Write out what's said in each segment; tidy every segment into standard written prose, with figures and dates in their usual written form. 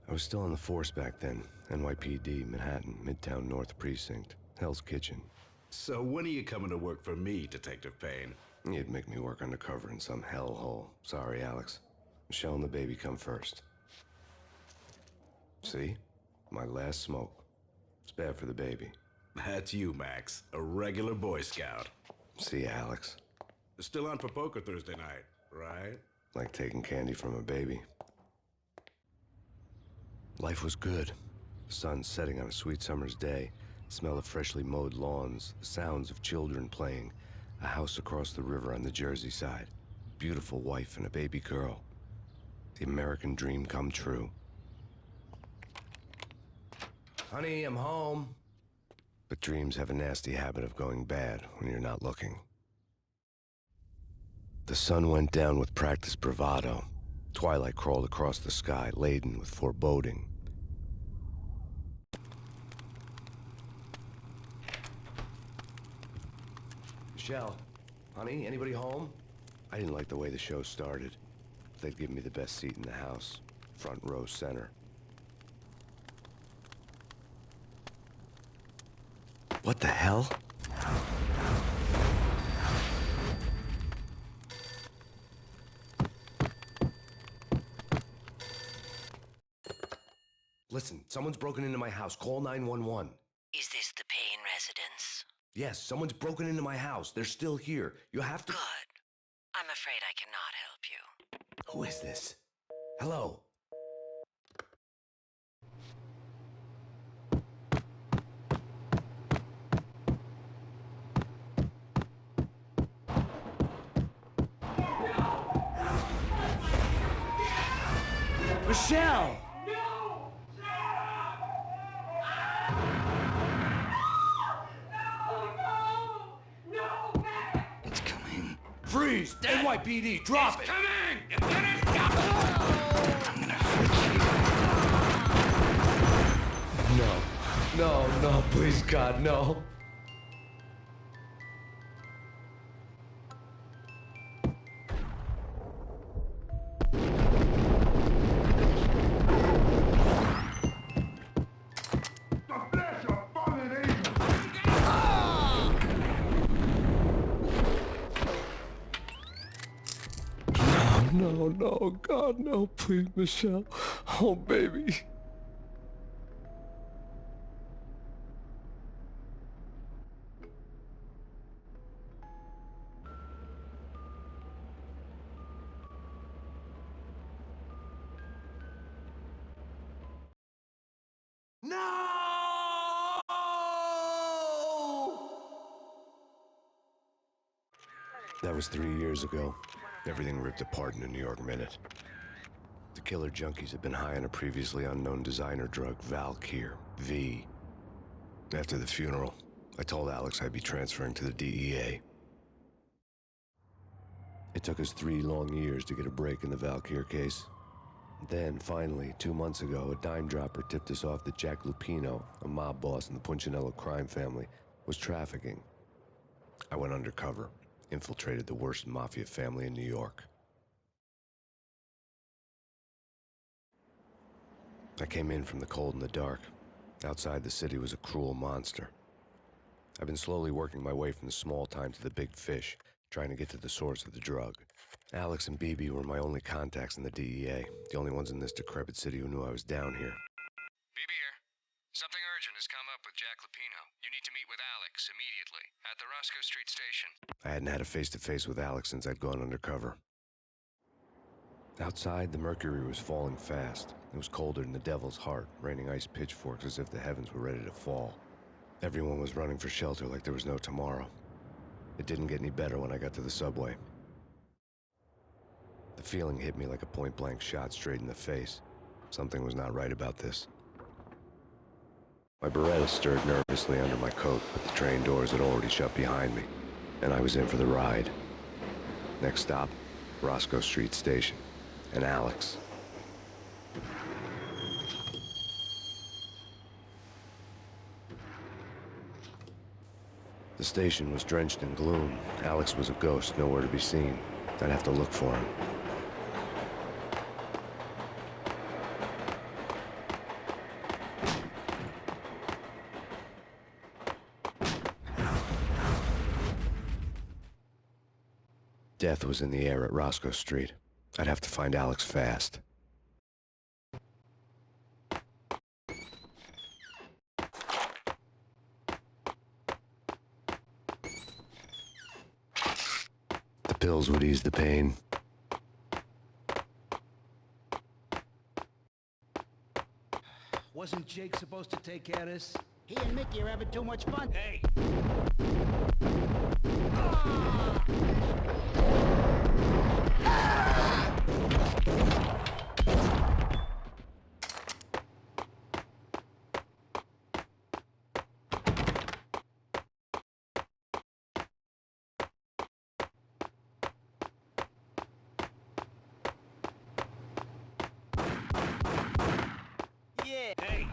I was still on the force back then. NYPD, Manhattan, Midtown North Precinct, Hell's Kitchen. So when are you coming to work for me, Detective Payne? You'd make me work undercover in some hellhole. Sorry, Alex. Michelle and the baby come first. See? My last smoke. It's bad for the baby. That's you, Max. A regular Boy Scout. See, Alex. Still on for poker Thursday night, right? Like taking candy from a baby. Life was good. The sun setting on a sweet summer's day. The smell of freshly mowed lawns. The sounds of children playing. A house across the river on the Jersey side. Beautiful wife and a baby girl. The American dream come true. Honey, I'm home. But dreams have a nasty habit of going bad when you're not looking. The sun went down with practiced bravado. Twilight crawled across the sky, laden with foreboding. Michelle, honey, anybody home? I didn't like the way the show started. They'd give me the best seat in the house, front row center. What the hell? Listen, someone's broken into my house. Call 911. Is this the Payne residence? Yes, someone's broken into my house. They're still here. You have to... Good. I'm afraid I cannot help you. Who is this? Hello? Michelle! It's coming. Freeze! NYPD, drop it! Coming! You better stop it! I'm gonna hurt you. No, please, God, no. No, God, no, please, Michelle. Oh, baby. No! That was 3 years ago. Everything ripped apart in a New York minute. The killer junkies had been high on a previously unknown designer drug, Valkyr, V. After the funeral, I told Alex I'd be transferring to the DEA. It took us 3 long years to get a break in the Valkyr case. Then, finally, 2 months ago, a dime dropper tipped us off that Jack Lupino, a mob boss in the Punchinello crime family, was trafficking. I went undercover. Infiltrated the worst mafia family in New York. I came in from the cold and the dark. Outside the city was a cruel monster. I've been slowly working my way from the small time to the big fish, trying to get to the source of the drug. Alex and BB were my only contacts in the DEA, the only ones in this decrepit city who knew I was down here. BB here. Something urgent has come up with Jack Lupino. You need to meet with Alex immediately at the Roscoe Street station. I hadn't had a face-to-face with Alex since I'd gone undercover. Outside, the mercury was falling fast. It was colder than the devil's heart, raining ice pitchforks as if the heavens were ready to fall. Everyone was running for shelter like there was no tomorrow. It didn't get any better when I got to the subway. The feeling hit me like a point-blank shot straight in the face. Something was not right about this. My Beretta stirred nervously under my coat, but the train doors had already shut behind me, and I was in for the ride. Next stop, Roscoe Street Station, and Alex. The station was drenched in gloom. Alex was a ghost, nowhere to be seen. I'd have to look for him. death was in the air at Roscoe Street. I'd have to find Alex fast. The pills would ease the pain. Wasn't Jake supposed to take care of this? He and Mickey are having too much fun. Hey! Yeah. Hey!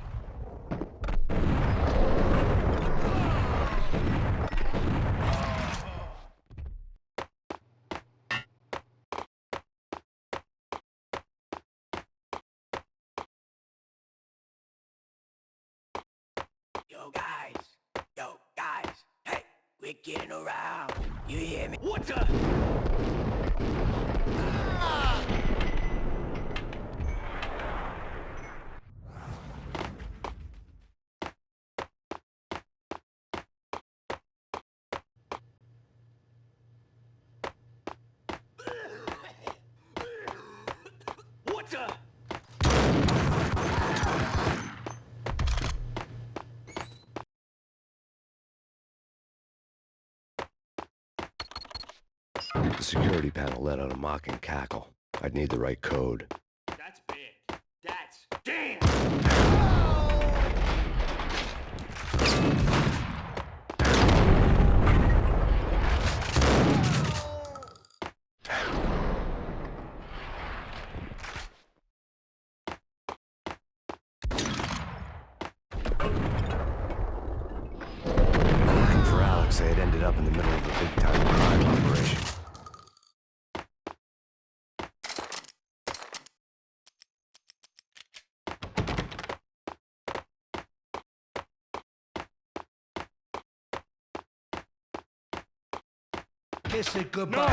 Yo guys, hey, we're getting around. You hear me? What the? What the? The security panel let out a mocking cackle. I'd need the right code. That's big. That's... Damn! Looking for Alex, they had ended up in the middle of a big-time crime operation. Kiss it goodbye.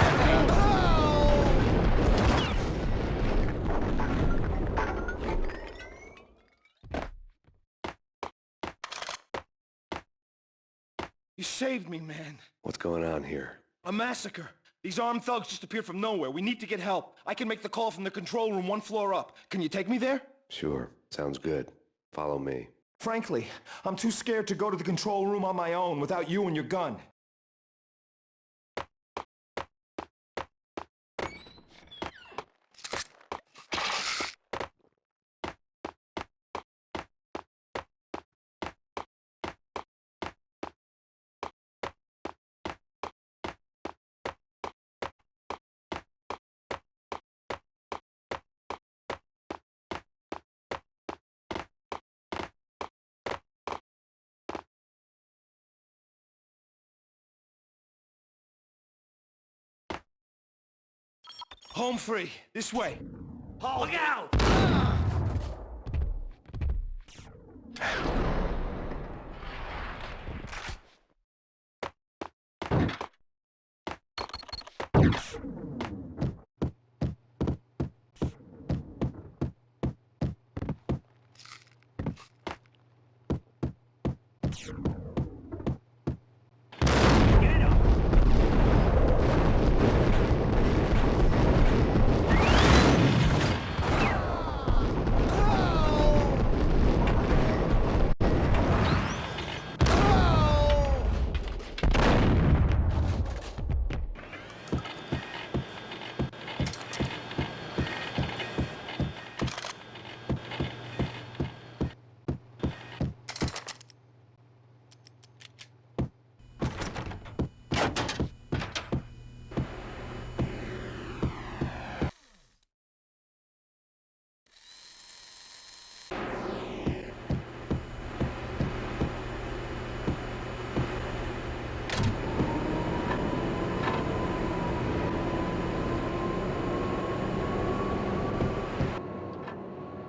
You saved me, man. What's going on here? A massacre. These armed thugs just appeared from nowhere. We need to get help. I can make the call from the control room 1 floor up. Can you take me there? Sure, sounds good. Follow me. Frankly, I'm too scared to go to the control room on my own without you and your gun. Home free. This way. Look out! Get up!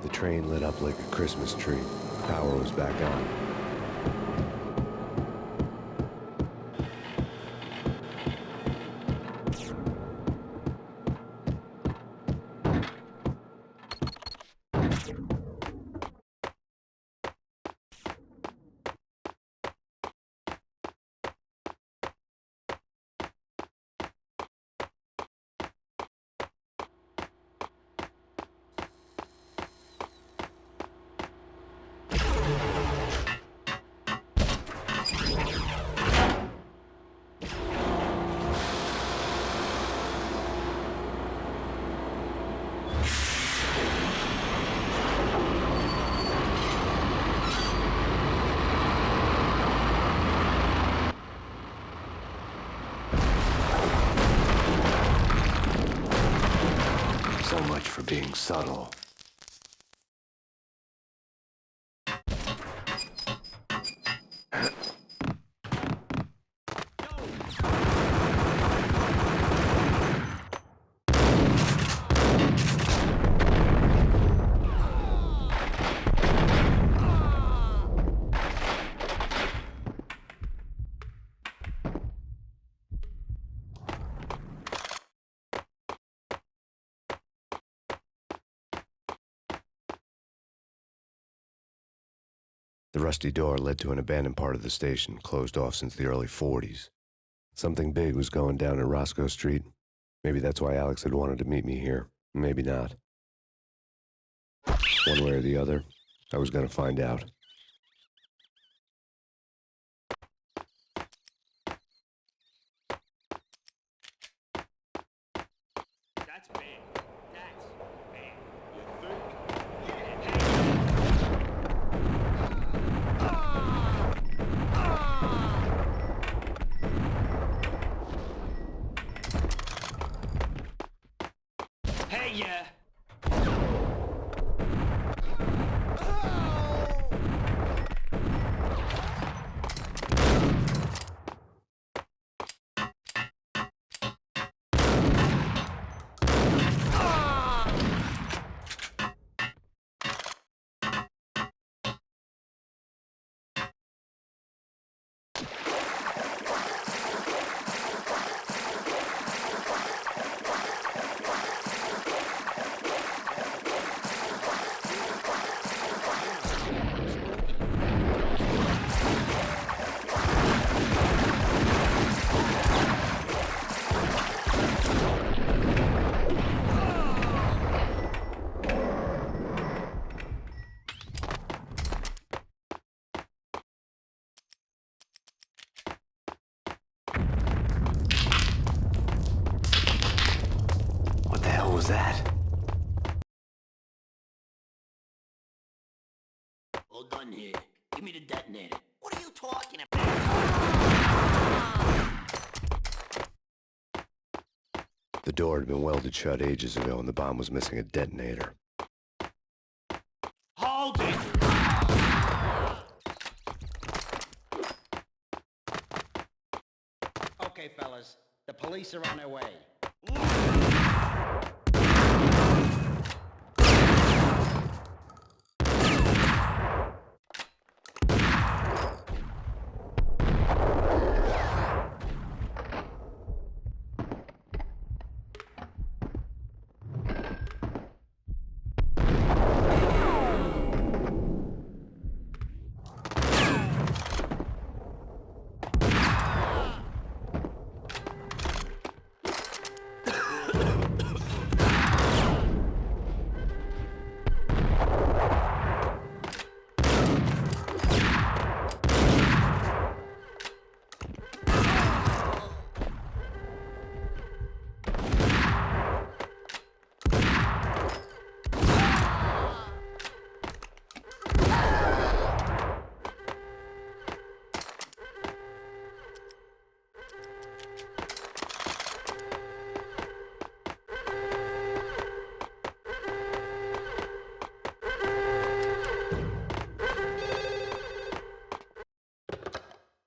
The train lit up like a Christmas tree. Power was back on. subtle. The rusty door led to an abandoned part of the station, closed off since the early 40s. Something big was going down at Roscoe Street. Maybe that's why Alex had wanted to meet me here. Maybe not. One way or the other, I was going to find out. That's big. That's big. Hey, yeah. What the hell was that? All done here. Give me the detonator. What are you talking about? The door had been welded shut ages ago and the bomb was missing a detonator. Hold it. Okay, fellas. The police are on their way.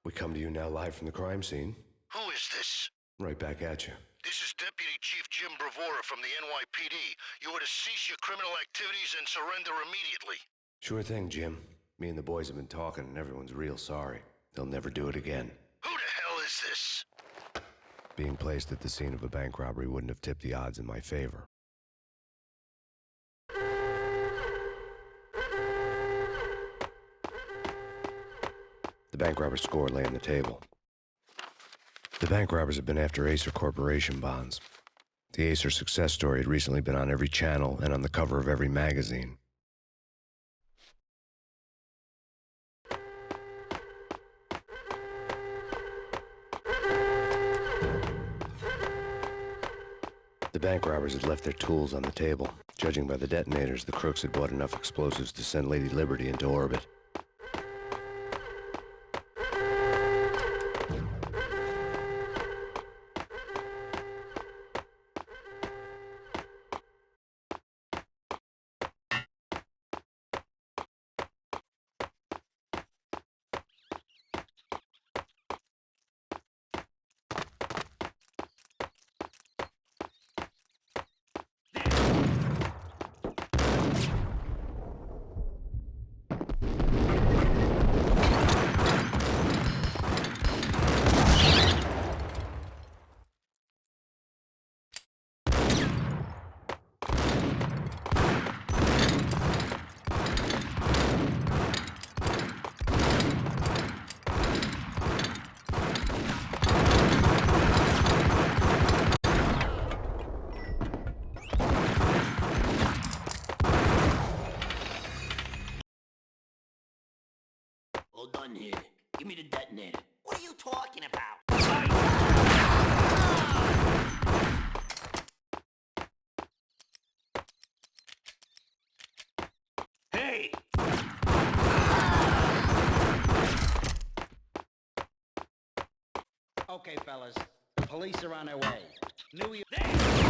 We come to you now live from the crime scene. Who is this? Right back at you. This is Deputy Chief Jim Bravura from the NYPD. You are to cease your criminal activities and surrender immediately. Sure thing, Jim. Me and the boys have been talking and everyone's real sorry. They'll never do it again. Who the hell is this? Being placed at the scene of a bank robbery wouldn't have tipped the odds in my favor. The bank robber's score lay on the table. The bank robbers had been after Acer Corporation bonds. The Acer success story had recently been on every channel and on the cover of every magazine. The bank robbers had left their tools on the table. Judging by the detonators, the crooks had bought enough explosives to send Lady Liberty into orbit. on here? Give me the detonator. What are you talking about? Hey! Okay, fellas. The police are on their way. New York. Hey,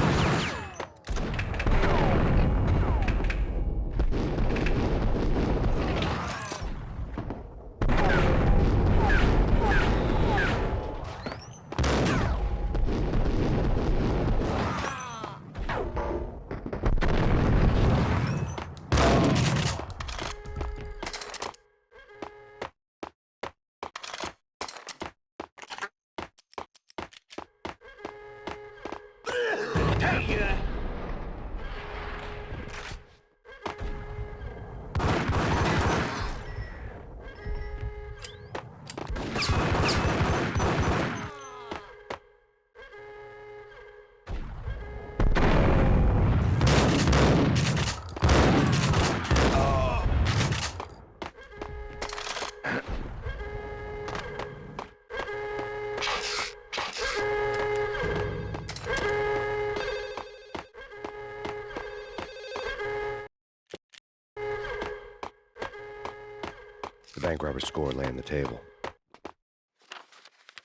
The bank robber's score lay on the table.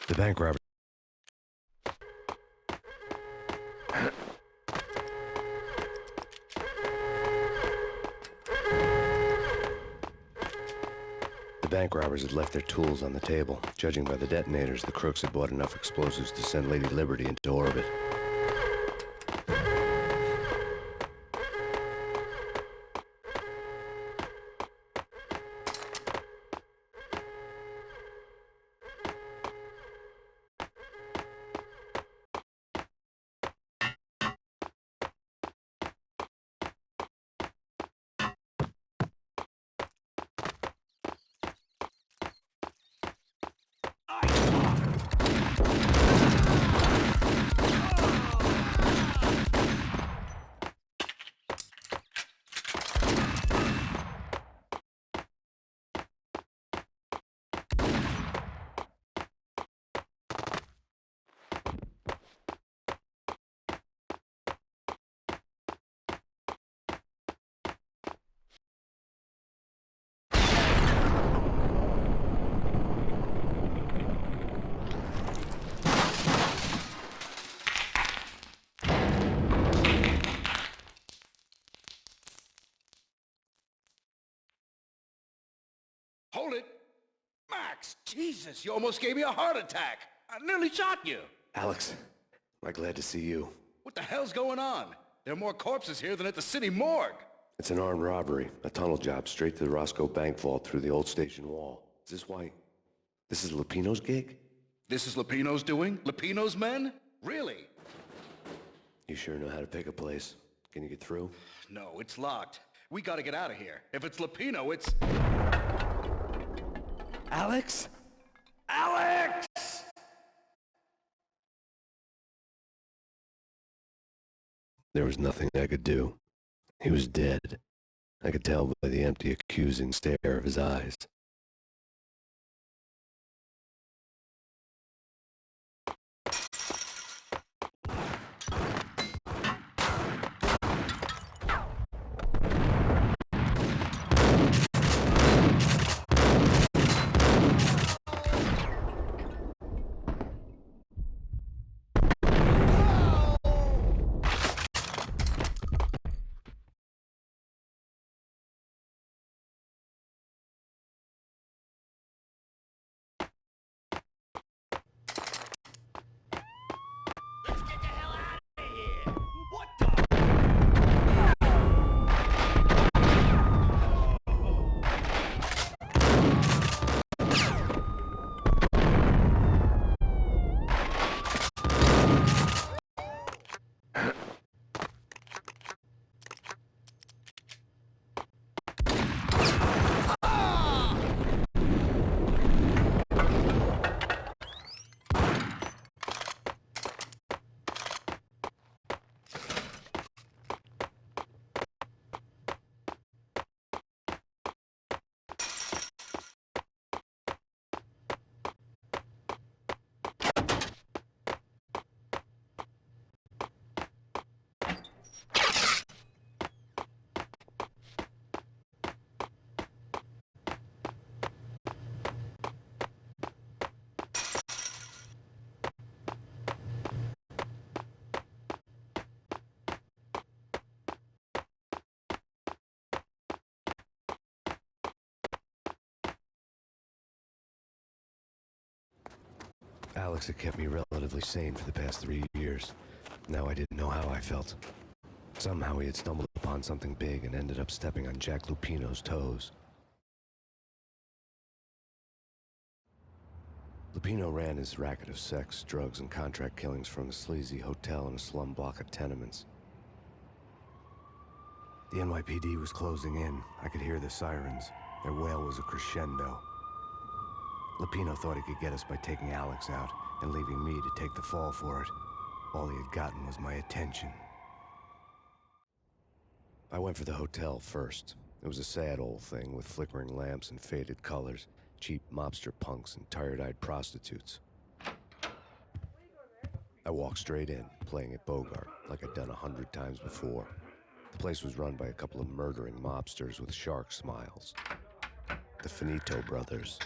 The bank robber... The bank robbers had left their tools on the table. Judging by the detonators, the crooks had bought enough explosives to send Lady Liberty into orbit. Hold it! Max! Jesus, you almost gave me a heart attack! I nearly shot you! Alex, I'm glad to see you. What the hell's going on? There are more corpses here than at the city morgue! It's an armed robbery, a tunnel job straight to the Roscoe Bank vault through the old station wall. Is this why... This is Lupino's gig? This is Lupino's doing? Lupino's men? Really? You sure know how to pick a place. Can you get through? No, it's locked. We gotta get out of here. If it's Lupino, it's... Alex? Alex! There was nothing I could do. He was dead. I could tell by the empty, accusing stare of his eyes. Alex had kept me relatively sane for the past 3 years. Now I didn't know how I felt. Somehow he had stumbled upon something big and ended up stepping on Jack Lupino's toes. Lupino ran his racket of sex, drugs, and contract killings from a sleazy hotel in a slum block of tenements. The NYPD was closing in. I could hear the sirens. Their wail was a crescendo. Lupino thought he could get us by taking Alex out and leaving me to take the fall for it. All he had gotten was my attention. I went for the hotel first. It was a sad old thing with flickering lamps and faded colors, cheap mobster punks and tired-eyed prostitutes. I walked straight in, playing at Bogart, like I'd done 100 times before. The place was run by a couple of murdering mobsters with shark smiles. The Finito brothers.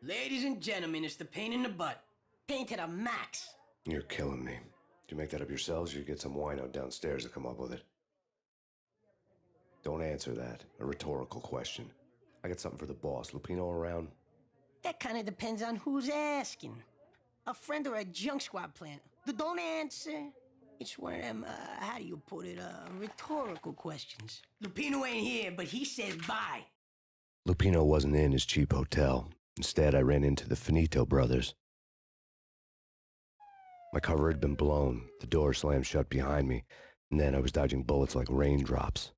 Ladies and gentlemen, it's the pain in the butt. Pain to the max. You're killing me. Did you make that up yourselves, or you get some wino downstairs to come up with it? Don't answer that. A rhetorical question. I got something for the boss. Lupino around? That kind of depends on who's asking. A friend or a junk squad plant. Don't answer. It's one of them, how do you put it, rhetorical questions. Lupino ain't here, but he says bye. Lupino wasn't in his cheap hotel. Instead, I ran into the Finito brothers. My cover had been blown, the door slammed shut behind me, and then I was dodging bullets like raindrops.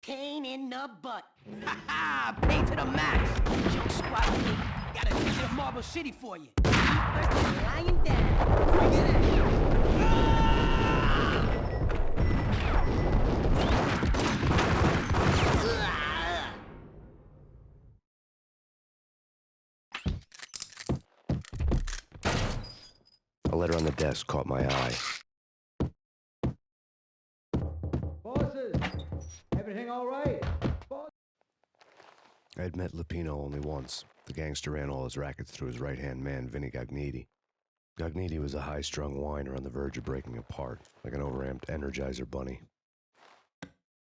Pain in the butt. Ha ha! Pain to the max. Junk squad plant. Got a ticket of Marble City for you. Lying down. Bring it in. A letter on the desk caught my eye. Bosses! Everything all right? I had met Lupino only once. The gangster ran all his rackets through his right-hand man, Vinny Gognitti. Gognitti was a high-strung whiner on the verge of breaking apart, like an overamped Energizer bunny.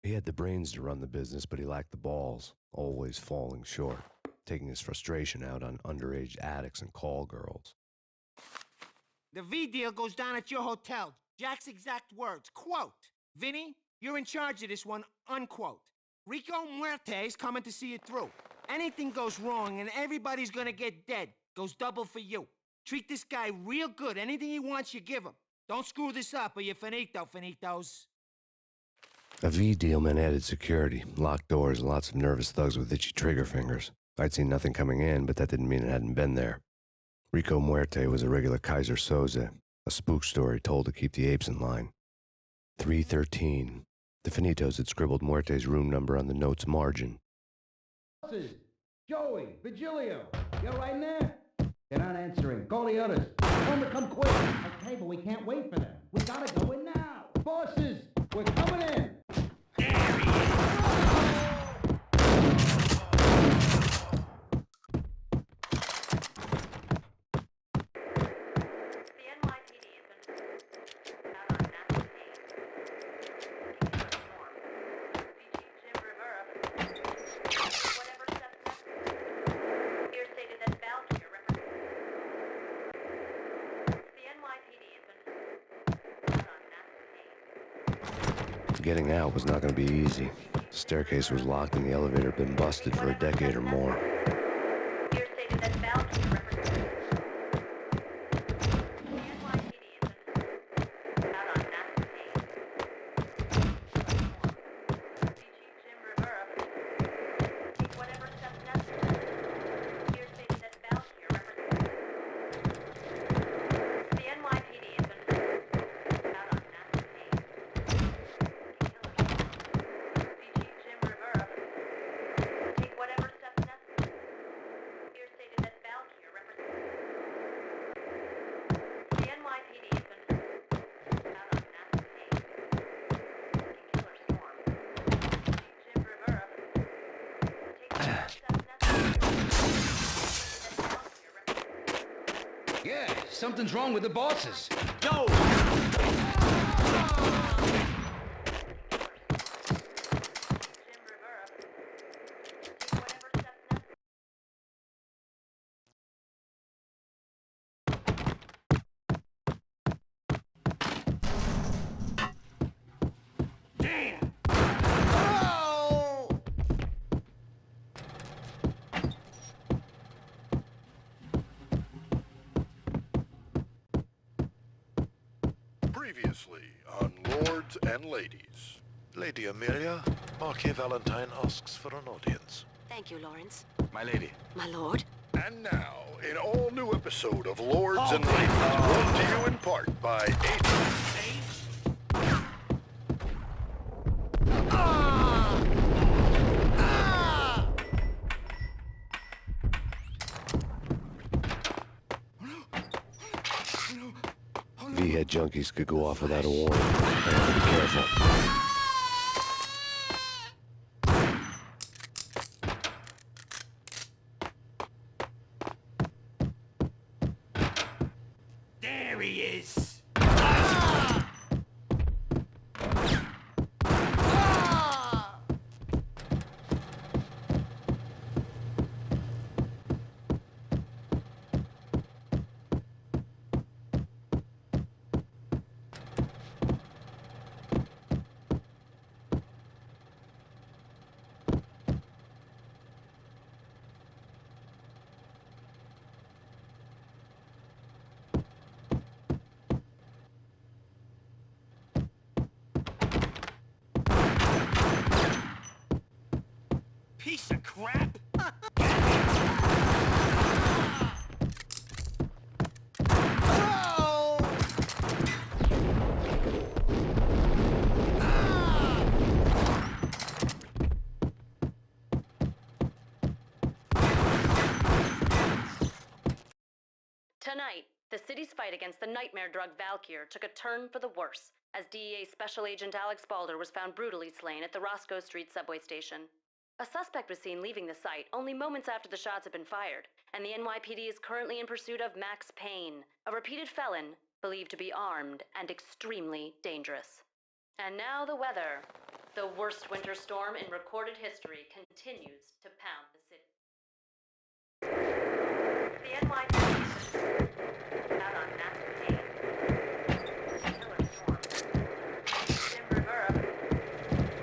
He had the brains to run the business, but he lacked the balls, always falling short, taking his frustration out on underage addicts and call girls. The V deal goes down at your hotel. Jack's exact words, quote, "Vinny, you're in charge of this one," unquote. Rico Muerte's coming to see it through. Anything goes wrong and everybody's gonna get dead. Goes double for you. Treat this guy real good. Anything he wants, you give him. Don't screw this up or you're finito, finitos. A V deal meant added security, locked doors, and lots of nervous thugs with itchy trigger fingers. I'd seen nothing coming in, but that didn't mean it hadn't been there. Rico Muerte was a regular Kaiser Soze, a spook story told to keep the apes in line. 313. The Finitos had scribbled Muerte's room number on the note's margin. Bosses! Joey, Vigilio, you all right in there? They're not answering. Call the others. Tell them to come quick. Okay, but we can't wait for them. We gotta go in now. Bosses, we're coming in. Getting out was not going to be easy. The staircase was locked and the elevator had been busted for a decade or more. Yeah, something's wrong with the bosses. Yo! Damn! Oh! Previously on Lords and Ladies. Lady Amelia, Marquis Valentine asks for an audience. Thank you, Lawrence. My lady. My lord? And now, an all-new episode of Lords and Ladies, brought to you in part by V-head junkies could go off without a warning. I have to be careful. There he is! Piece of crap! Tonight, the city's fight against the nightmare drug Valkyr took a turn for the worse, as DEA Special Agent Alex Balder was found brutally slain at the Roscoe Street subway station. A suspect was seen leaving the site only moments after the shots had been fired, and the NYPD is currently in pursuit of Max Payne, a repeated felon believed to be armed and extremely dangerous. And now the weather. The worst winter storm in recorded history continues to pound the city. The NYPD is out on Max Payne. Killer storm. Timber Europe.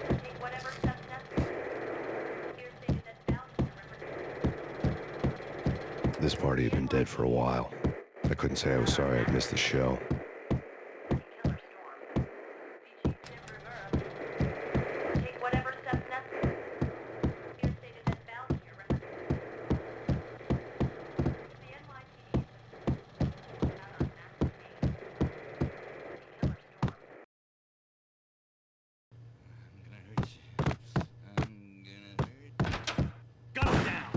Take whatever steps necessary. Here stated that Valkyr. This party had been dead for a while. I couldn't say I was sorry I'd missed the show. Killer storm. Timber Europe. Take whatever steps necessary. Here stated that Valkyr represents. The NYPD is out on Max Payne. Killer storm. Gun him down!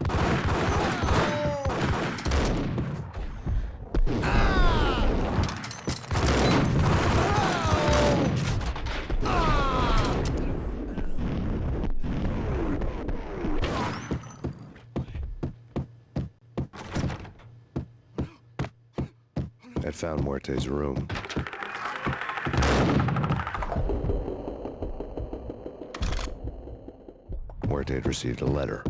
I'd found Muerte's room. Muerte had received a letter.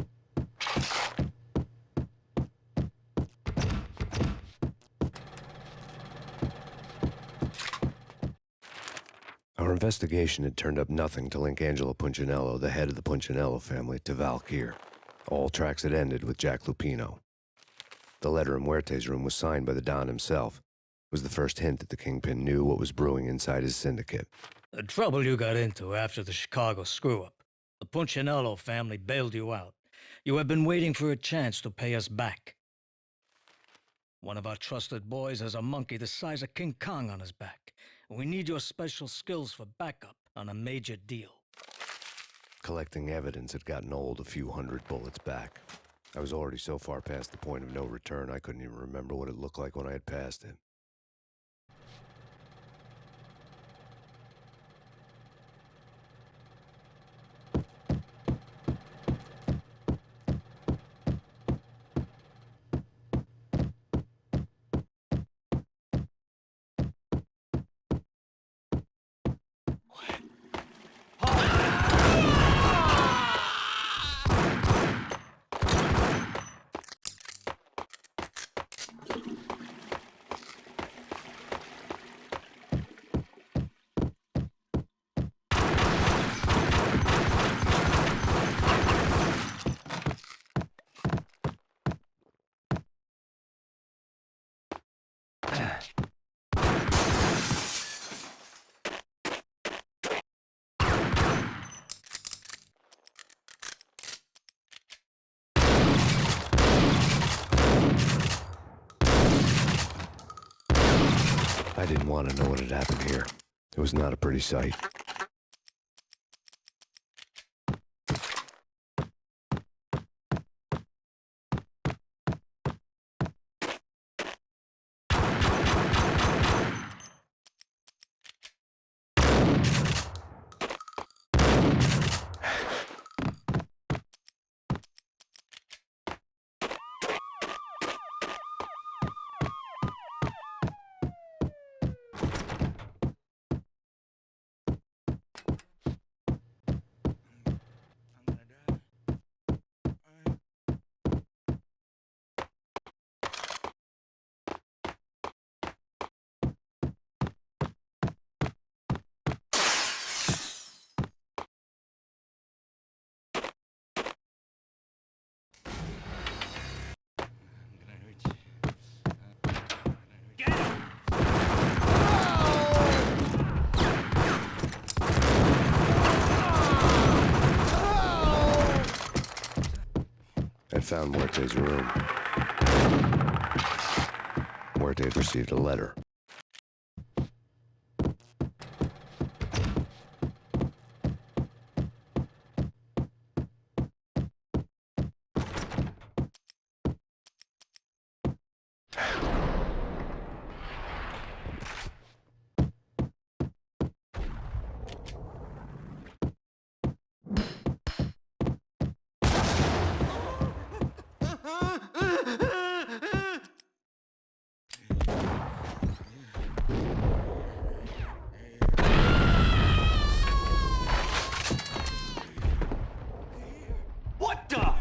Our investigation had turned up nothing to link Angelo Punchinello, the head of the Punchinello family, to Valkyr. All tracks had ended with Jack Lupino. The letter in Muerte's room was signed by the Don himself. It was the first hint that the Kingpin knew what was brewing inside his syndicate. The trouble you got into after the Chicago screw-up. The Punchinello family bailed you out. You have been waiting for a chance to pay us back. One of our trusted boys has a monkey the size of King Kong on his back. We need your special skills for backup on a major deal. Collecting evidence had gotten old a few hundred bullets back. I was already so far past the point of no return, I couldn't even remember what it looked like when I had passed it. I didn't want to know what had happened here. It was not a pretty sight. I found Muerte's room. Muerte had received a letter. What the?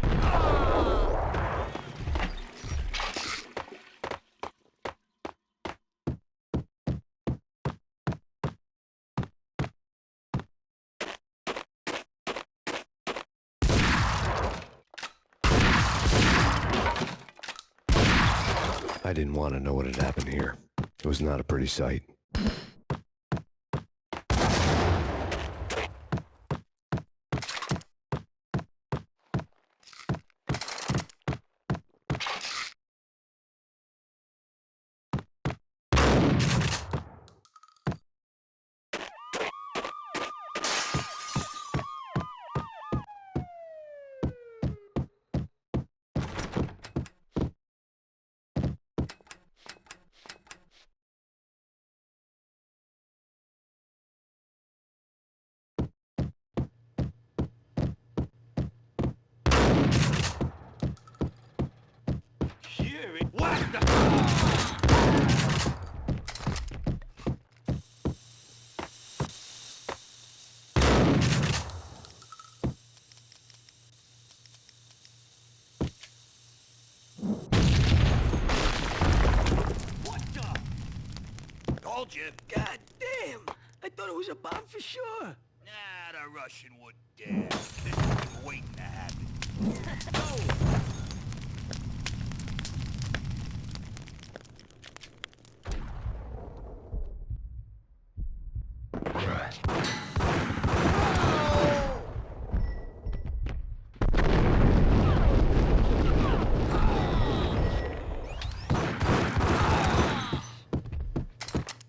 I didn't want to know what had happened here. It was not a pretty sight. What the? What the? Told you. God damn! I thought it was a bomb for sure. Nah, the Russian would dare. This has been waiting to happen. No!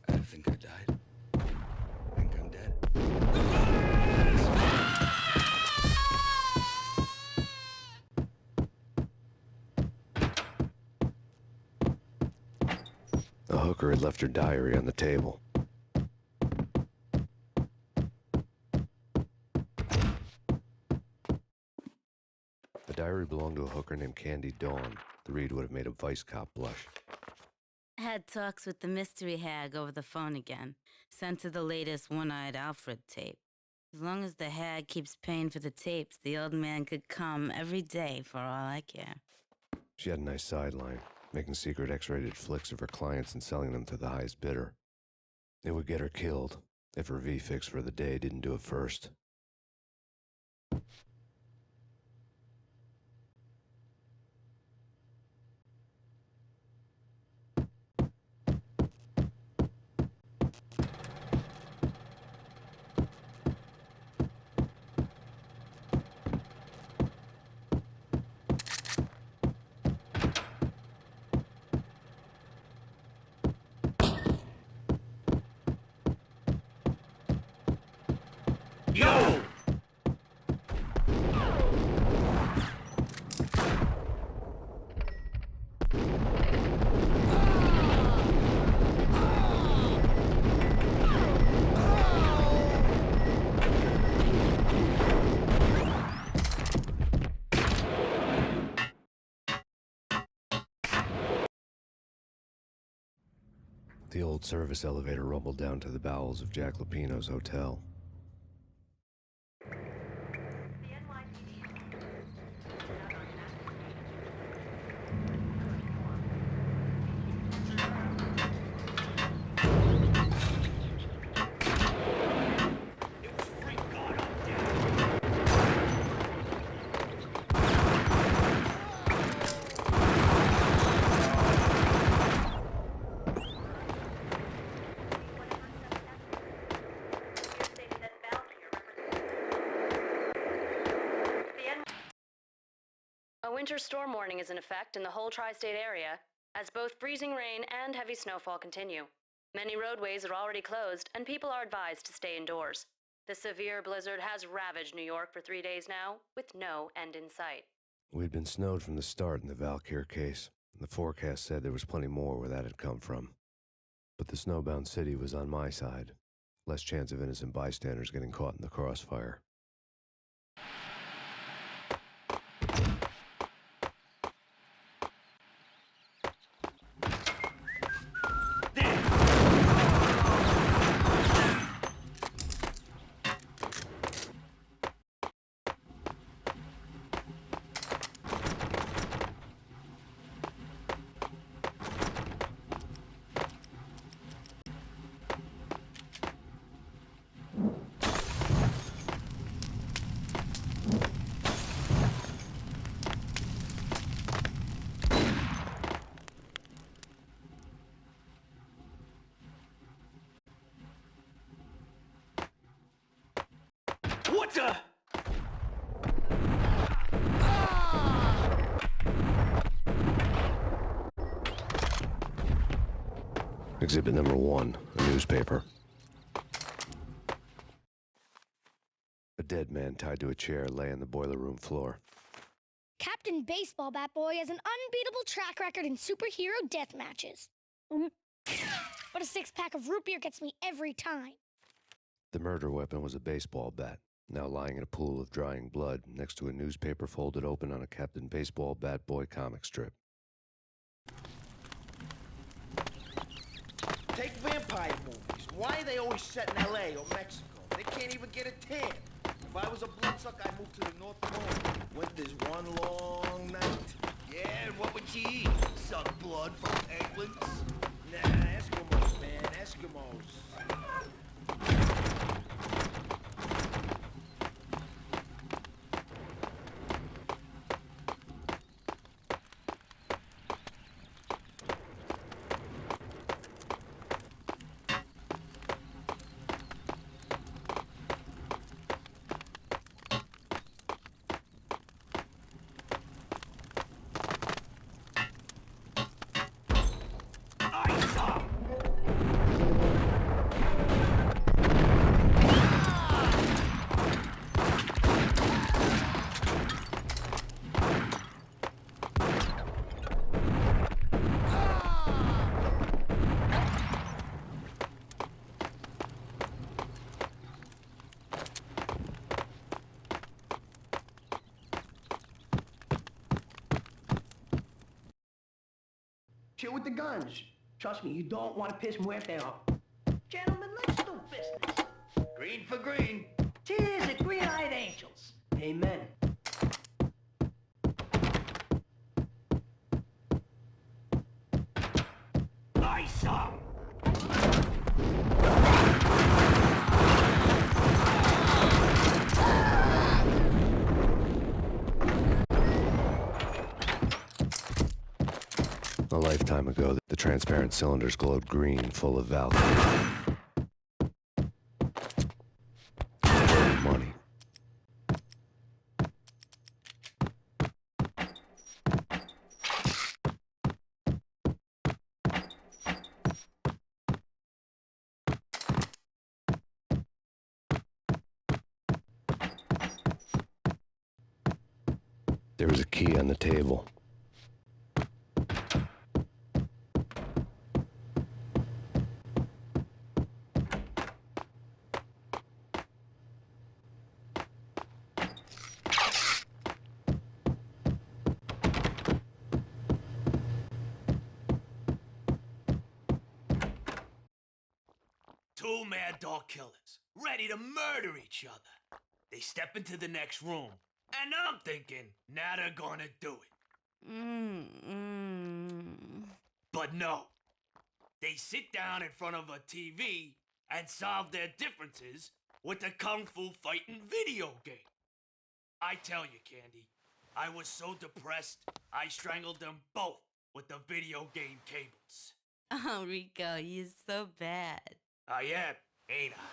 I think I died. I think I'm dead. The hooker had left her diary on the table. The diary belonged to a hooker named Candy Dawn. The read would have made a vice cop blush. Had talks with the mystery hag over the phone again. Sent her the latest One-Eyed Alfred tape. As long as the hag keeps paying for the tapes, the old man could come every day for all I care. She had a nice sideline, making secret X-rated flicks of her clients and selling them to the highest bidder. It would get her killed if her V-fix for the day didn't do it first. The old service elevator rumbled down to the bowels of Jack Lupino's hotel. A winter storm warning is in effect in the whole tri-state area, as both freezing rain and heavy snowfall continue. Many roadways are already closed, and people are advised to stay indoors. The severe blizzard has ravaged New York for 3 days now, with no end in sight. We'd been snowed from the start in the Valkyr case. The forecast said there was plenty more where that had come from. But the snowbound city was on my side. Less chance of innocent bystanders getting caught in the crossfire. What the? Exhibit number 1, a newspaper. A dead man tied to a chair lay on the boiler room floor. Captain Baseball Bat Boy has an unbeatable track record in superhero death matches. But a 6-pack of root beer gets me every time. The murder weapon was a baseball bat, now lying in a pool of drying blood next to a newspaper folded open on a Captain Baseball Bat Boy comic strip. Take vampire movies. Why are they always set in L.A. or Mexico? They can't even get a tan. If I was a bloodsucker, I'd move to the North Pole. Winter's one long night. Yeah, and what would you eat? Suck blood from penguins? Nah, Eskimos, man, Eskimos. Chill with the guns. Trust me, you don't want to piss Muerte off. Gentlemen, let's do business. Green for green. Cheers at green-eyed angels. Amen. Nice up. A lifetime ago, the transparent cylinders glowed green, full of Valkyrie. Money. There was a key on the table. Two mad dog killers, ready to murder each other. They step into the next room, and I'm thinking, now they're gonna do it. But no. They sit down in front of a TV and solve their differences with a kung fu fighting video game. I tell you, Candy, I was so depressed, I strangled them both with the video game cables. Oh, Rico, you're so bad. I am, ain't I?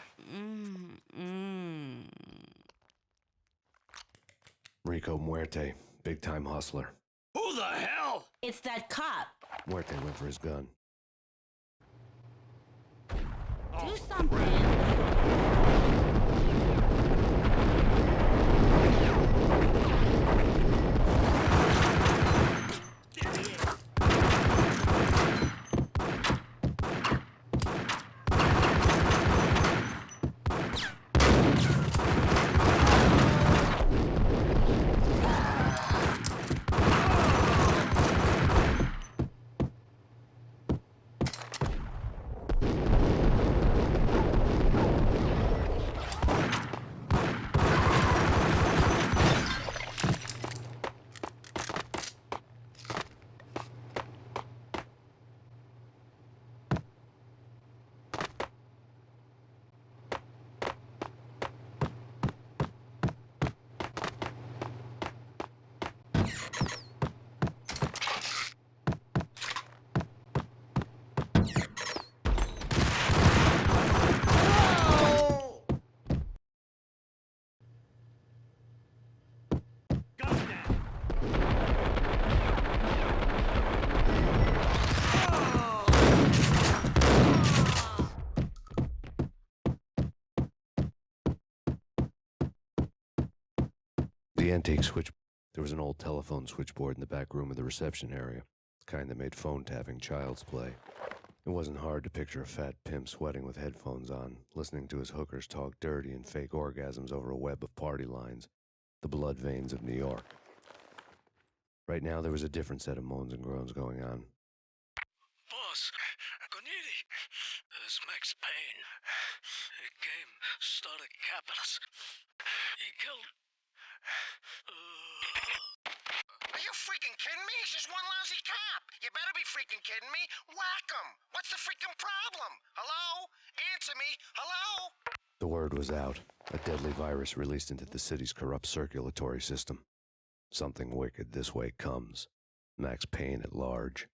Rico Muerte, big-time hustler. Who the hell? It's that cop. Muerte went for his gun. Do something. The antique switch. There was an old telephone switchboard in the back room of the reception area, the kind that made phone tapping child's play. It wasn't hard to picture a fat pimp sweating with headphones on, listening to his hookers talk dirty and fake orgasms over a web of party lines, the blood veins of New York. Right now, there was a different set of moans and groans going on. Boss, Corneli, it's Max Payne. He came, started capping us. He killed... Are you freaking kidding me? He's just one lousy cop. You better be freaking kidding me. Whack him. What's the freaking problem? Hello? Answer me. Hello? The word was out. A deadly virus released into the city's corrupt circulatory system. Something wicked this way comes. Max Payne at large.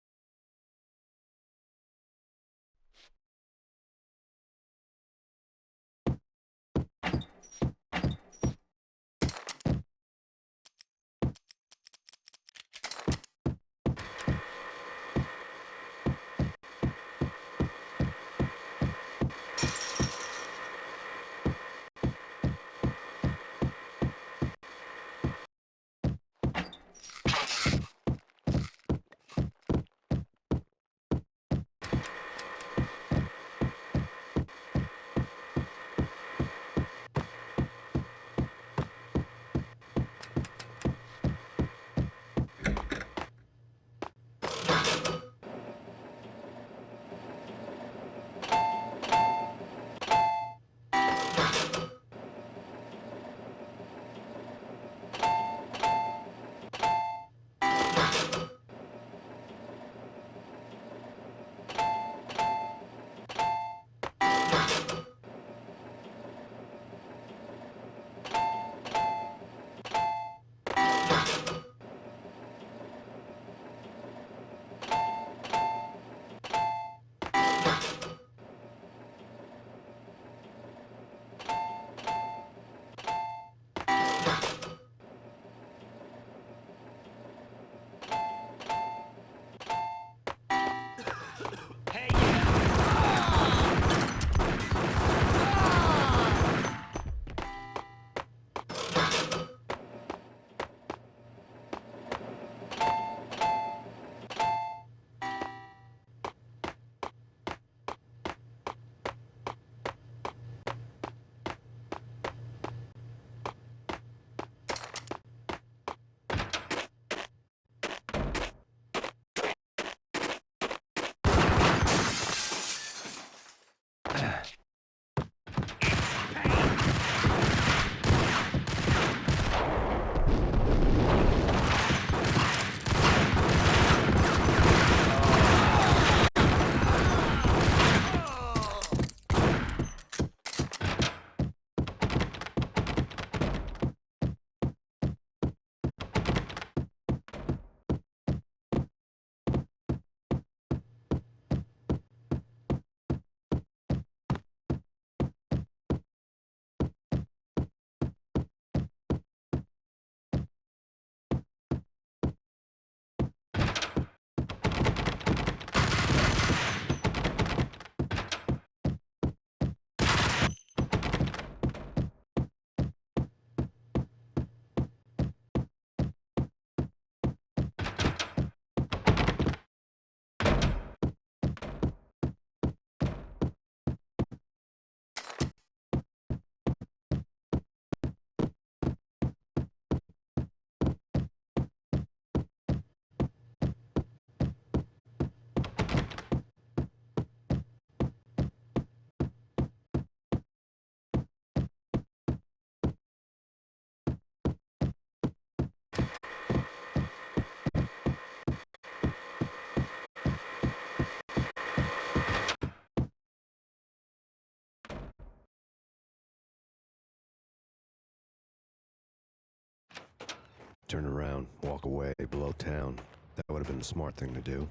Turn around, walk away, blow town. That would have been the smart thing to do.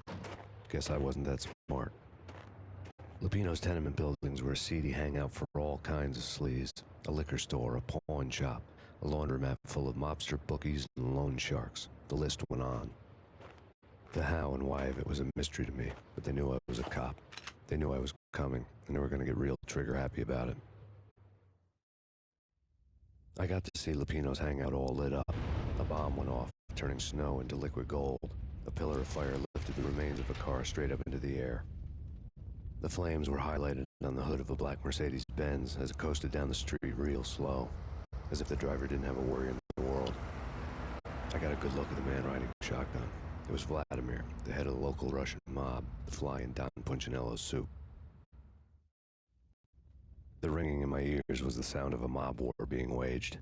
Guess I wasn't that smart. Lupino's tenement buildings were a seedy hangout for all kinds of sleaze. A liquor store, a pawn shop, a laundromat full of mobster bookies and loan sharks. The list went on. The how and why of it was a mystery to me, but they knew I was a cop. They knew I was coming, and they were going to get real trigger-happy about it. I got to see Lupino's hangout all lit up. A bomb went off, turning snow into liquid gold. A pillar of fire lifted the remains of a car straight up into the air. The flames were highlighted on the hood of a black Mercedes-Benz as it coasted down the street real slow, as if the driver didn't have a worry in the world. I got a good look at the man riding shotgun. It was Vladimir, the head of the local Russian mob, the fly in Don Punchinello's soup. The ringing in my ears was the sound of a mob war being waged.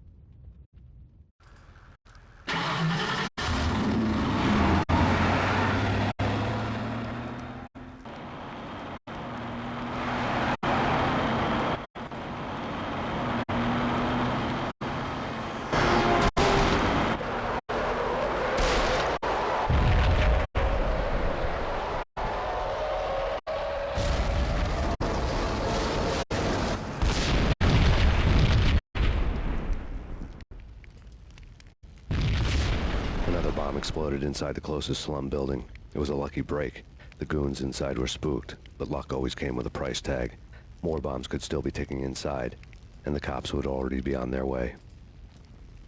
Another bomb exploded inside the closest slum building. It was a lucky break. The goons inside were spooked, but luck always came with a price tag. More bombs could still be ticking inside, and the cops would already be on their way.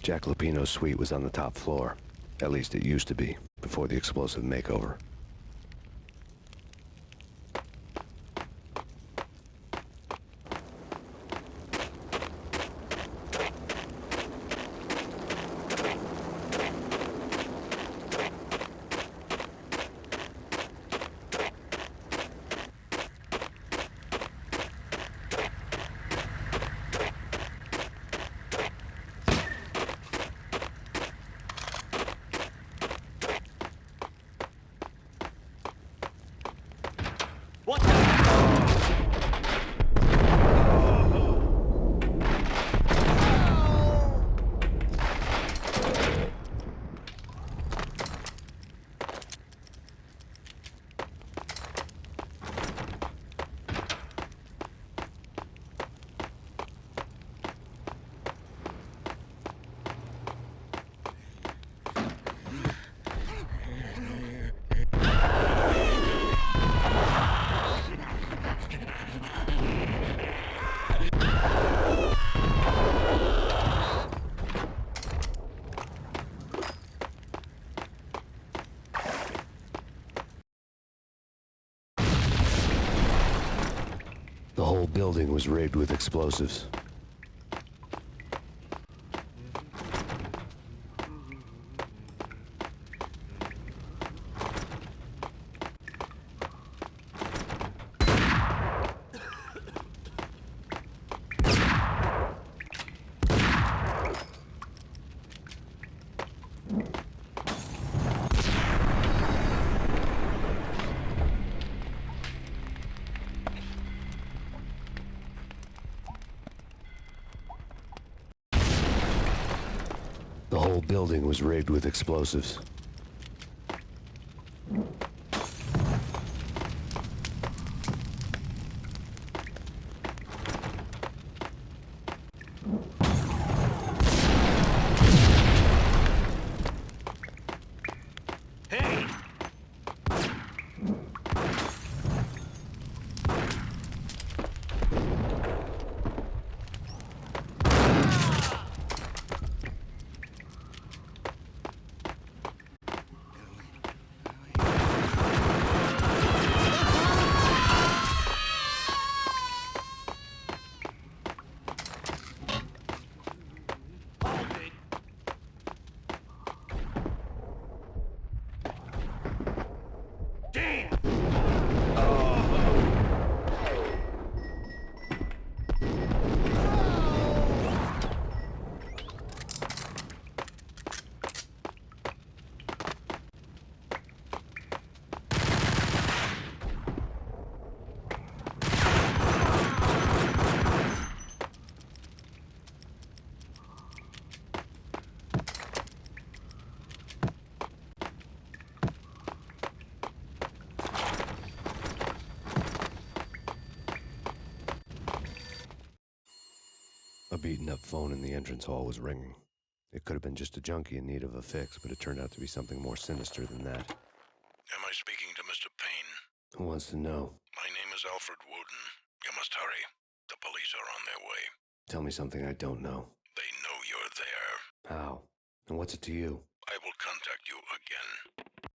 Jack Lupino's suite was on the top floor. At least it used to be, before the explosive makeover. What the? The whole building was rigged with explosives. The whole building was rigged with explosives. Hey! A beaten-up phone in the entrance hall was ringing. It could have been just a junkie in need of a fix, but it turned out to be something more sinister than that. Am I speaking to Mr. Payne? Who wants to know? My name is Alfred Woden. You must hurry. The police are on their way. Tell me something I don't know. They know you're there. How? And what's it to you? I will contact you again.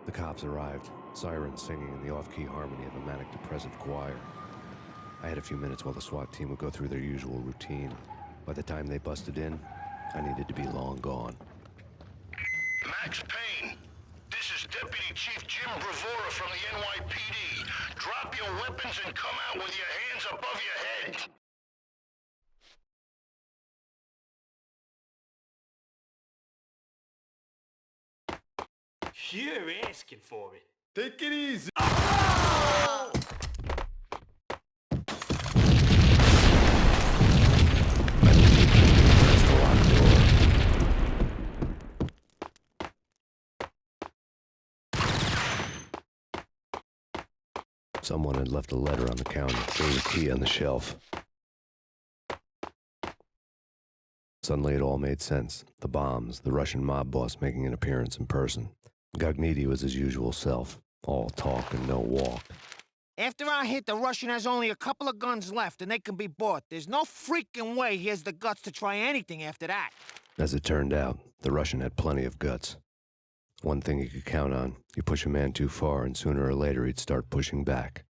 The cops arrived, sirens singing in the off-key harmony of a manic-depressive choir. I had a few minutes while the SWAT team would go through their usual routine. By the time they busted in, I needed to be long gone. Max Payne, this is Deputy Chief Jim Bravura from the NYPD. Drop your weapons and come out with your hands above your head. You're asking for it. Take it easy. Someone had left a letter on the counter. There was a key on the shelf. Suddenly it all made sense. The bombs, the Russian mob boss making an appearance in person. Gognitti was his usual self. All talk and no walk. After our hit, the Russian has only a couple of guns left, and they can be bought. There's no freaking way he has the guts to try anything after that. As it turned out, the Russian had plenty of guts. One thing you could count on, you push a man too far and sooner or later he'd start pushing back.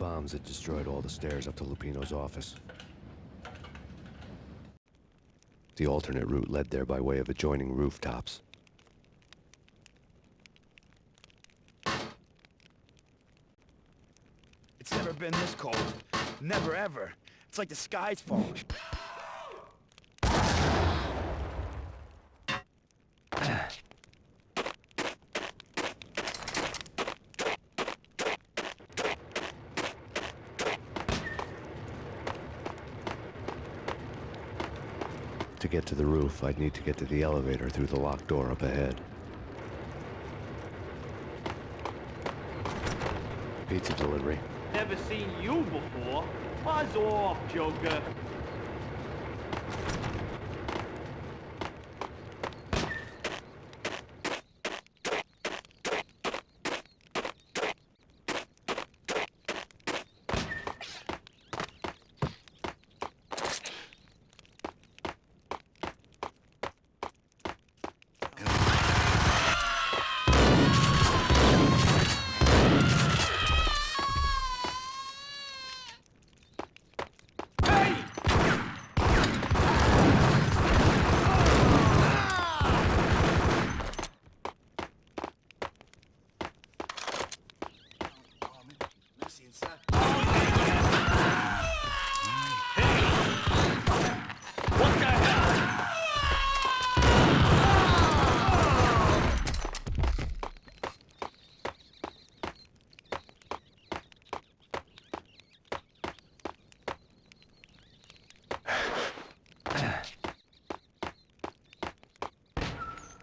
bombs had destroyed all the stairs up to Lupino's office. The alternate route led there by way of adjoining rooftops. It's never been this cold. Never ever. It's like the sky's falling. To get to the roof, I'd need to get to the elevator through the locked door up ahead. Pizza delivery. Never seen you before. Buzz off, Joker.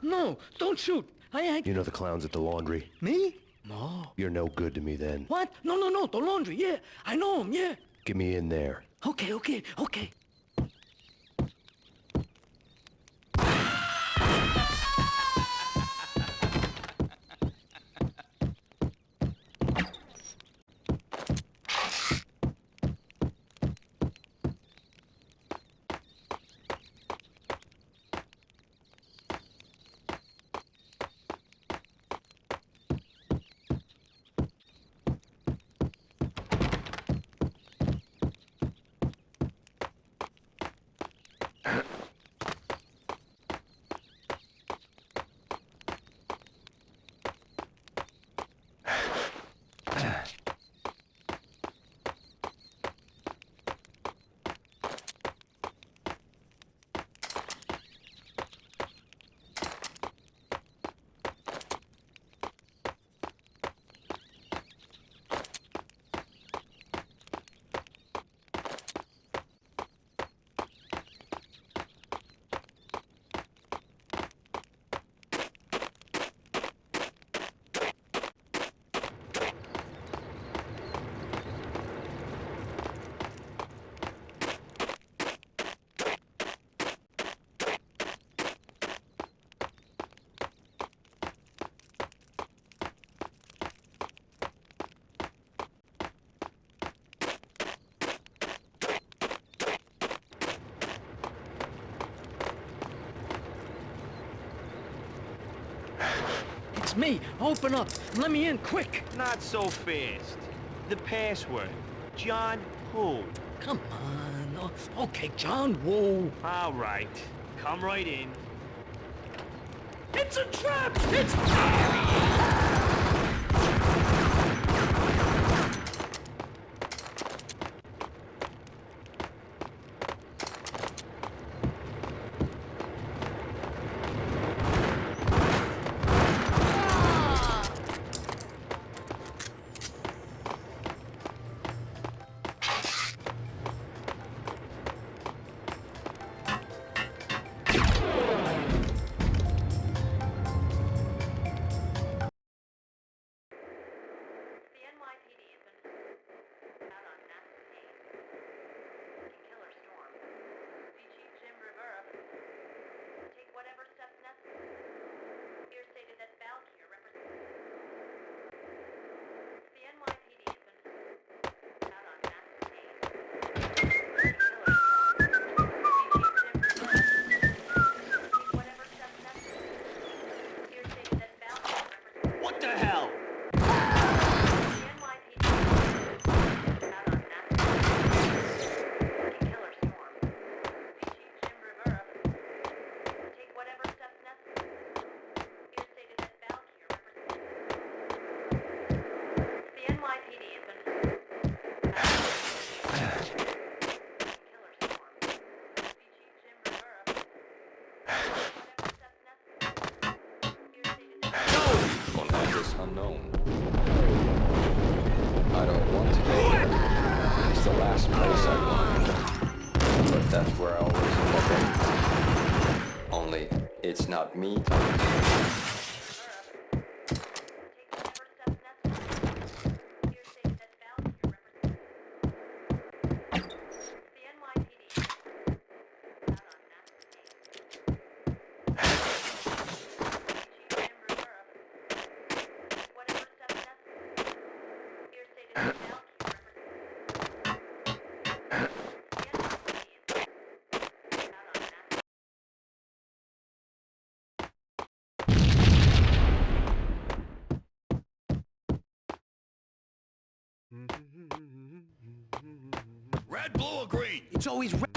No, don't shoot. I ain't... You know the clowns at the laundry? Me? No. You're no good to me then. What? No, the laundry, yeah. I know him, yeah. Get me in there. Okay. It's me. Open up. Let me in, quick. Not so fast. The password. John who? Come on. Oh, okay, John Woo. All right. Come right in. It's a trap! It's... unknown. I don't want to go there. It's the last place I want. But that's where I always end up. Only, it's not me talking. Red, blue, or green? It's always red.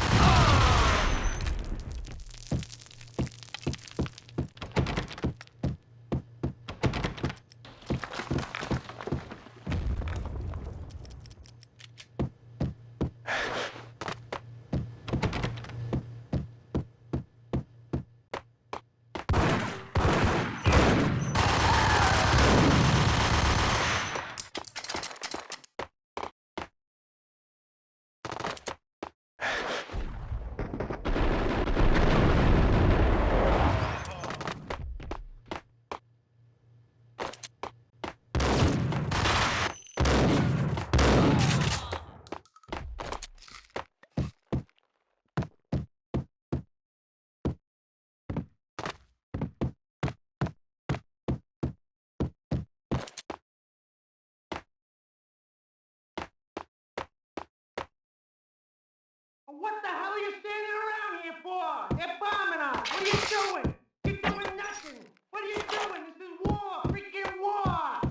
What the hell are you standing around here for? They're bombing us. What are you doing? You're doing nothing. What are you doing? This is war. Freaking war.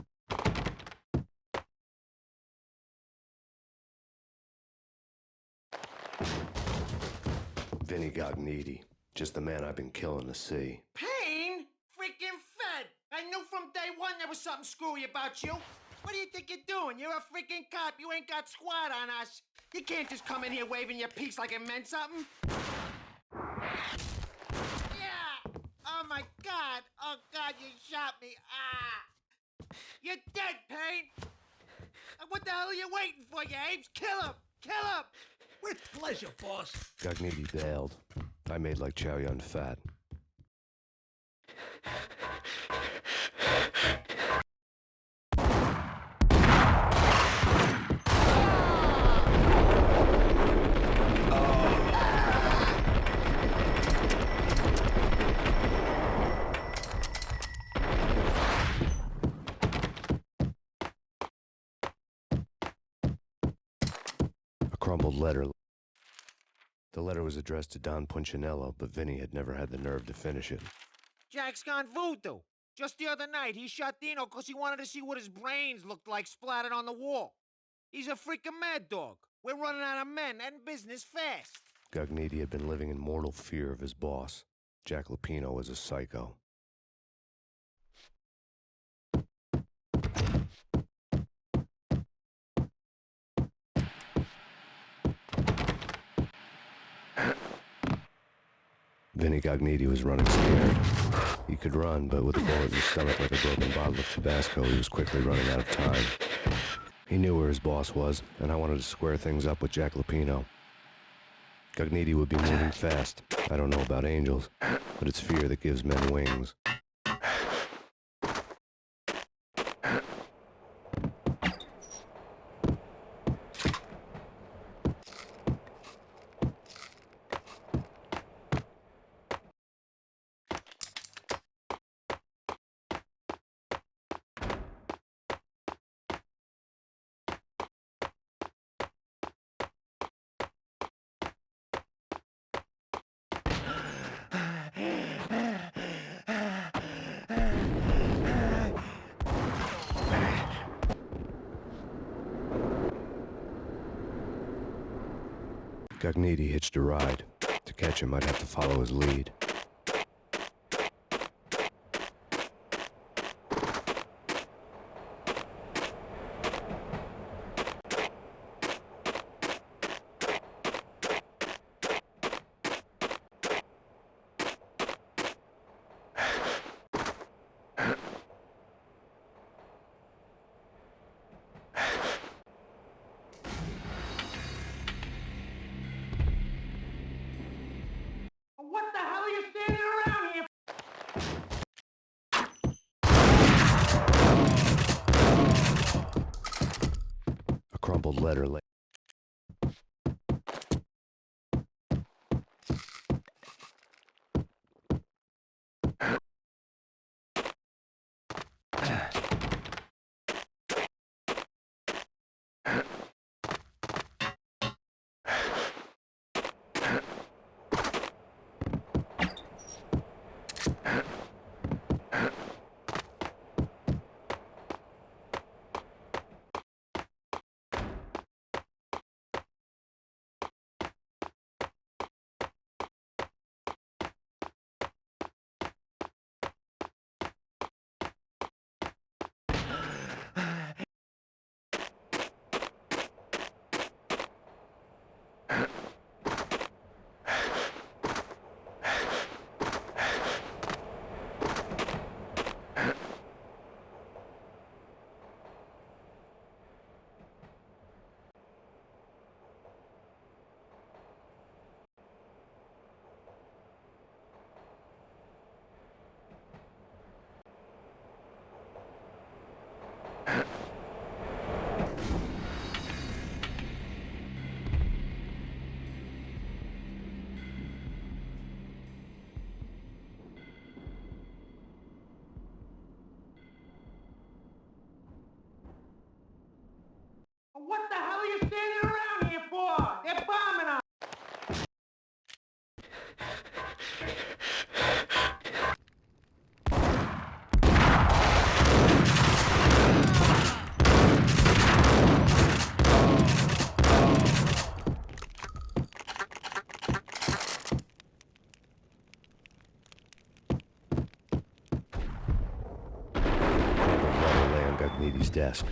Vinny got needy. Just the man I've been killing to see. Payne? Freaking Fed. I knew from day one there was something screwy about you. What do you think you're doing? You're a freaking cop. You ain't got squad on us. You can't just come in here waving your piece like it meant something. Yeah! Oh my God! Oh God, you shot me! Ah! You're dead, Payne! What the hell are you waiting for, you apes? Kill him! Kill him! With pleasure, boss. Got needy bailed. I made like Chow Yun Fat. Crumbled letter. The letter was addressed to Don Punchinello, but Vinny had never had the nerve to finish it. Jack's gone voodoo. Just the other night, he shot Dino because he wanted to see what his brains looked like splattered on the wall. He's a freaking mad dog. We're running out of men and business fast. Gugneedy had been living in mortal fear of his boss. Jack Lupino was a psycho. Vinny Gognitti was running scared. He could run, but with a bullet in his stomach like a broken bottle of Tabasco, he was quickly running out of time. He knew where his boss was, and I wanted to square things up with Jack Lupino. Gognitti would be moving fast. I don't know about angels, but it's fear that gives men wings. Gognitti hitched a ride. To catch him, I'd have to follow his lead. crumpled letter lay. What the hell are you standing around here for? They're bombing us! Letter lay on Gagnidi's desk.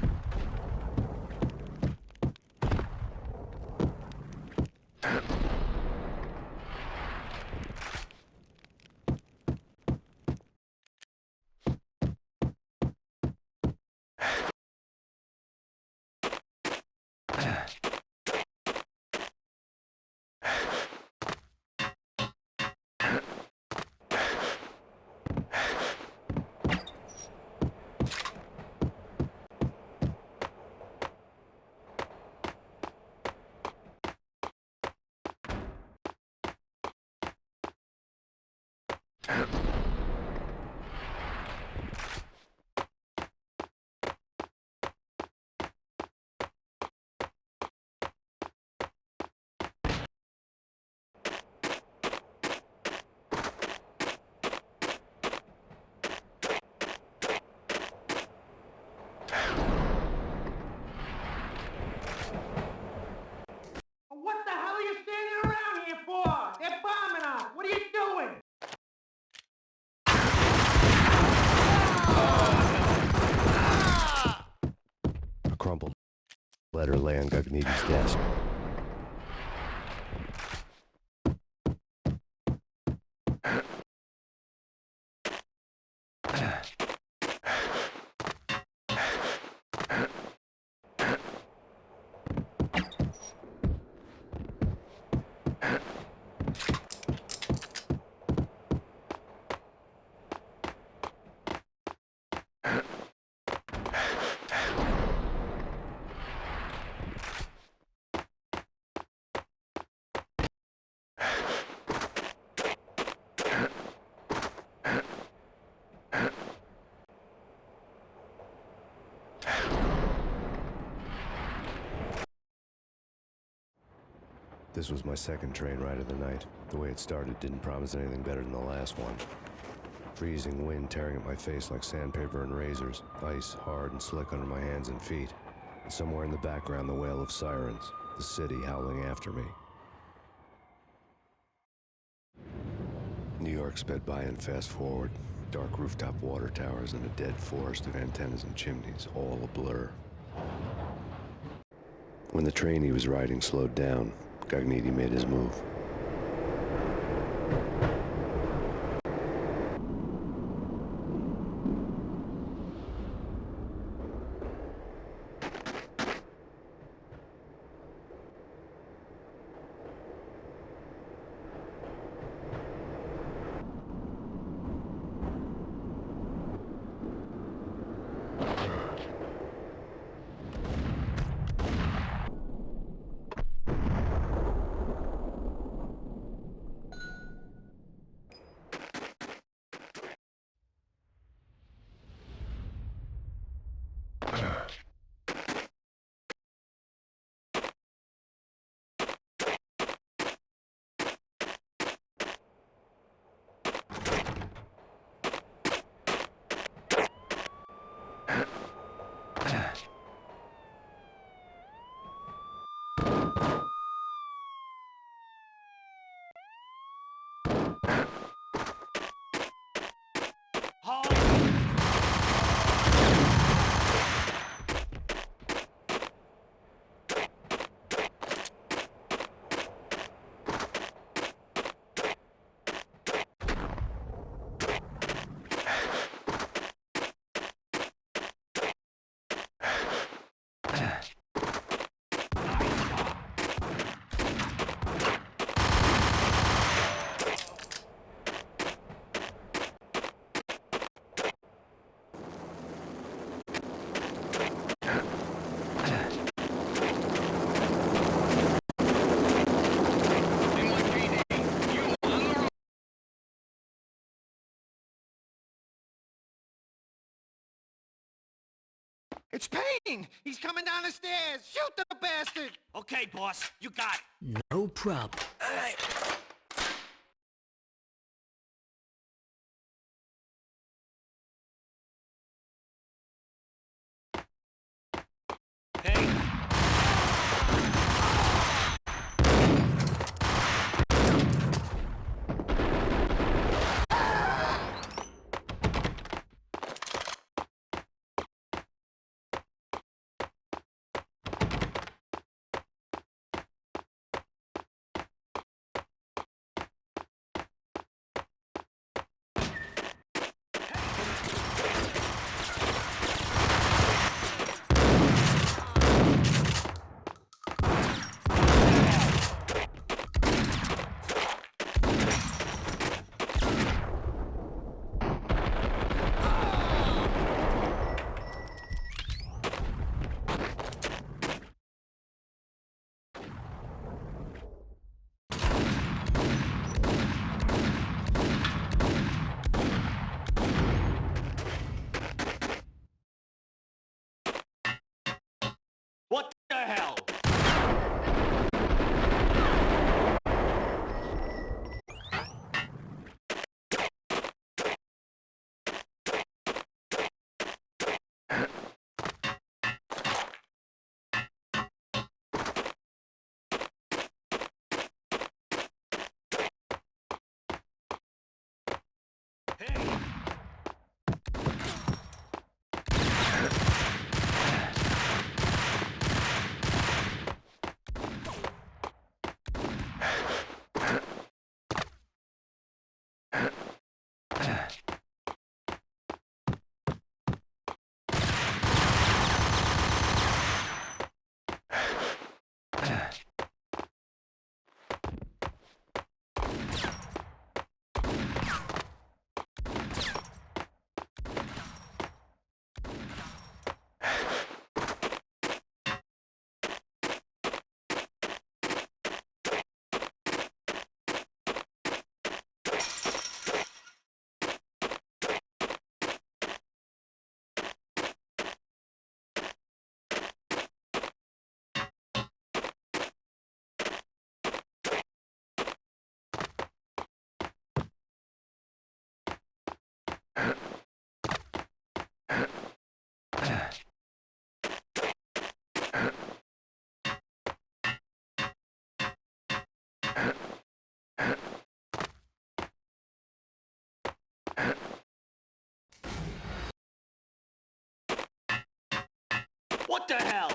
What the hell are you standing around here for? They're bombing us! What are you doing? A crumpled letter lay on Gagnidi's desk. This was my second train ride of the night. The way it started didn't promise anything better than the last one. Freezing wind tearing at my face like sandpaper and razors, ice hard and slick under my hands and feet. And somewhere in the background, the wail of sirens, the city howling after me. New York sped by in fast forward. Dark rooftop water towers and a dead forest of antennas and chimneys, all a blur. When the train he was riding slowed down, Gagnidi made his move. It's Payne! He's coming down the stairs! Shoot the bastard! Okay, boss, you got it. No problem. All right. Hey. What the hell? What the hell?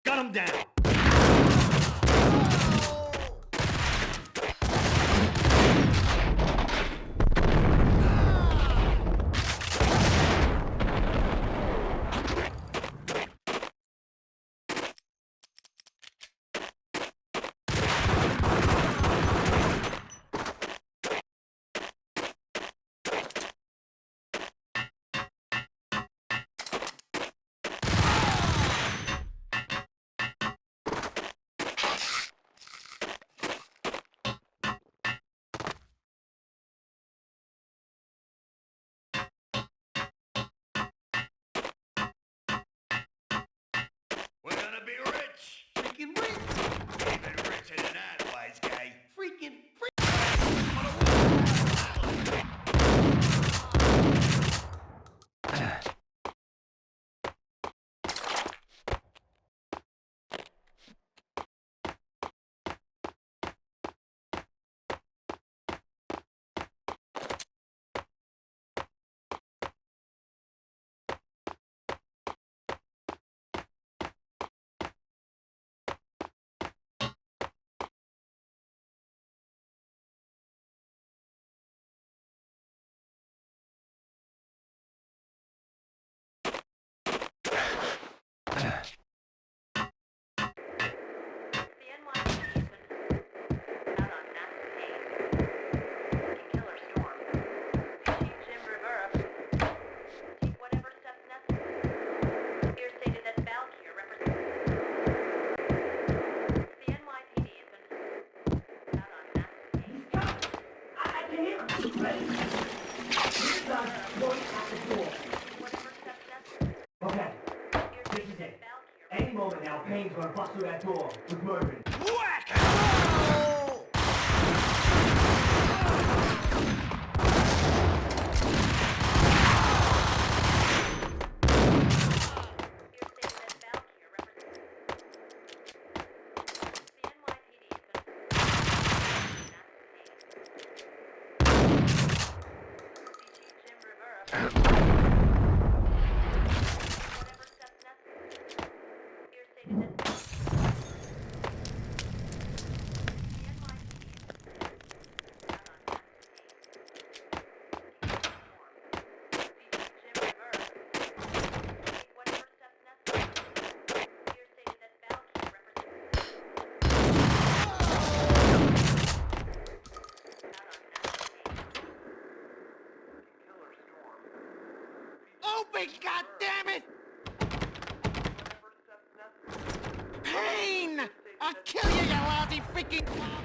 Got him down. bust through that door with Mervyn. Whack! Open, goddammit! Payne! I'll kill you, you lousy freaking cop!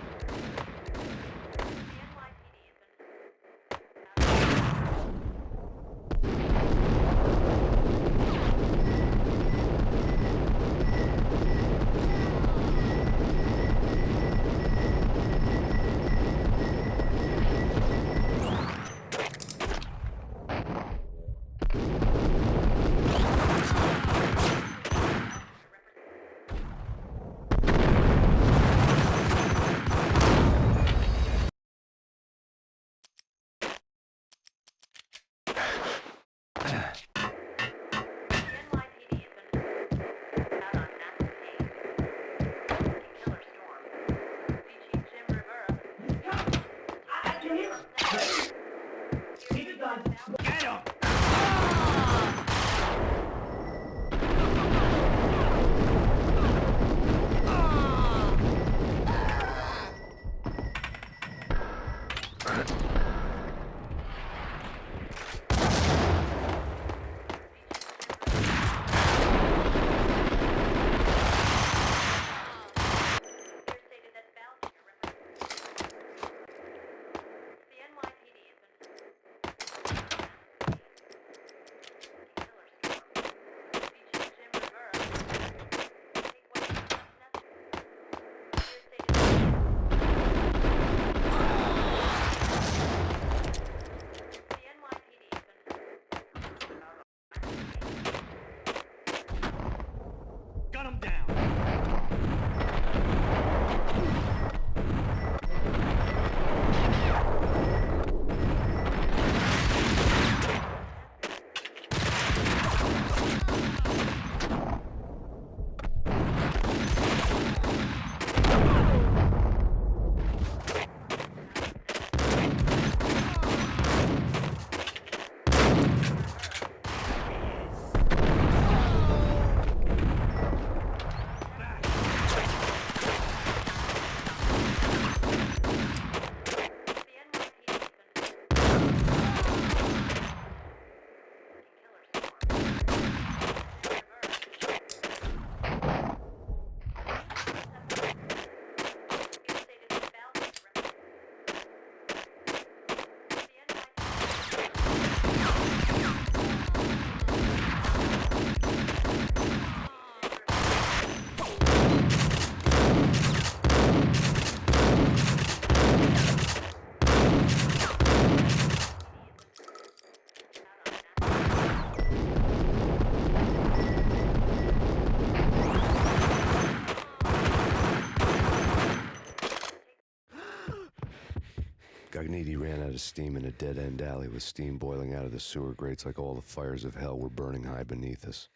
Gognitti ran out of steam in a dead-end alley with steam boiling out of the sewer grates like all the fires of hell were burning high beneath us.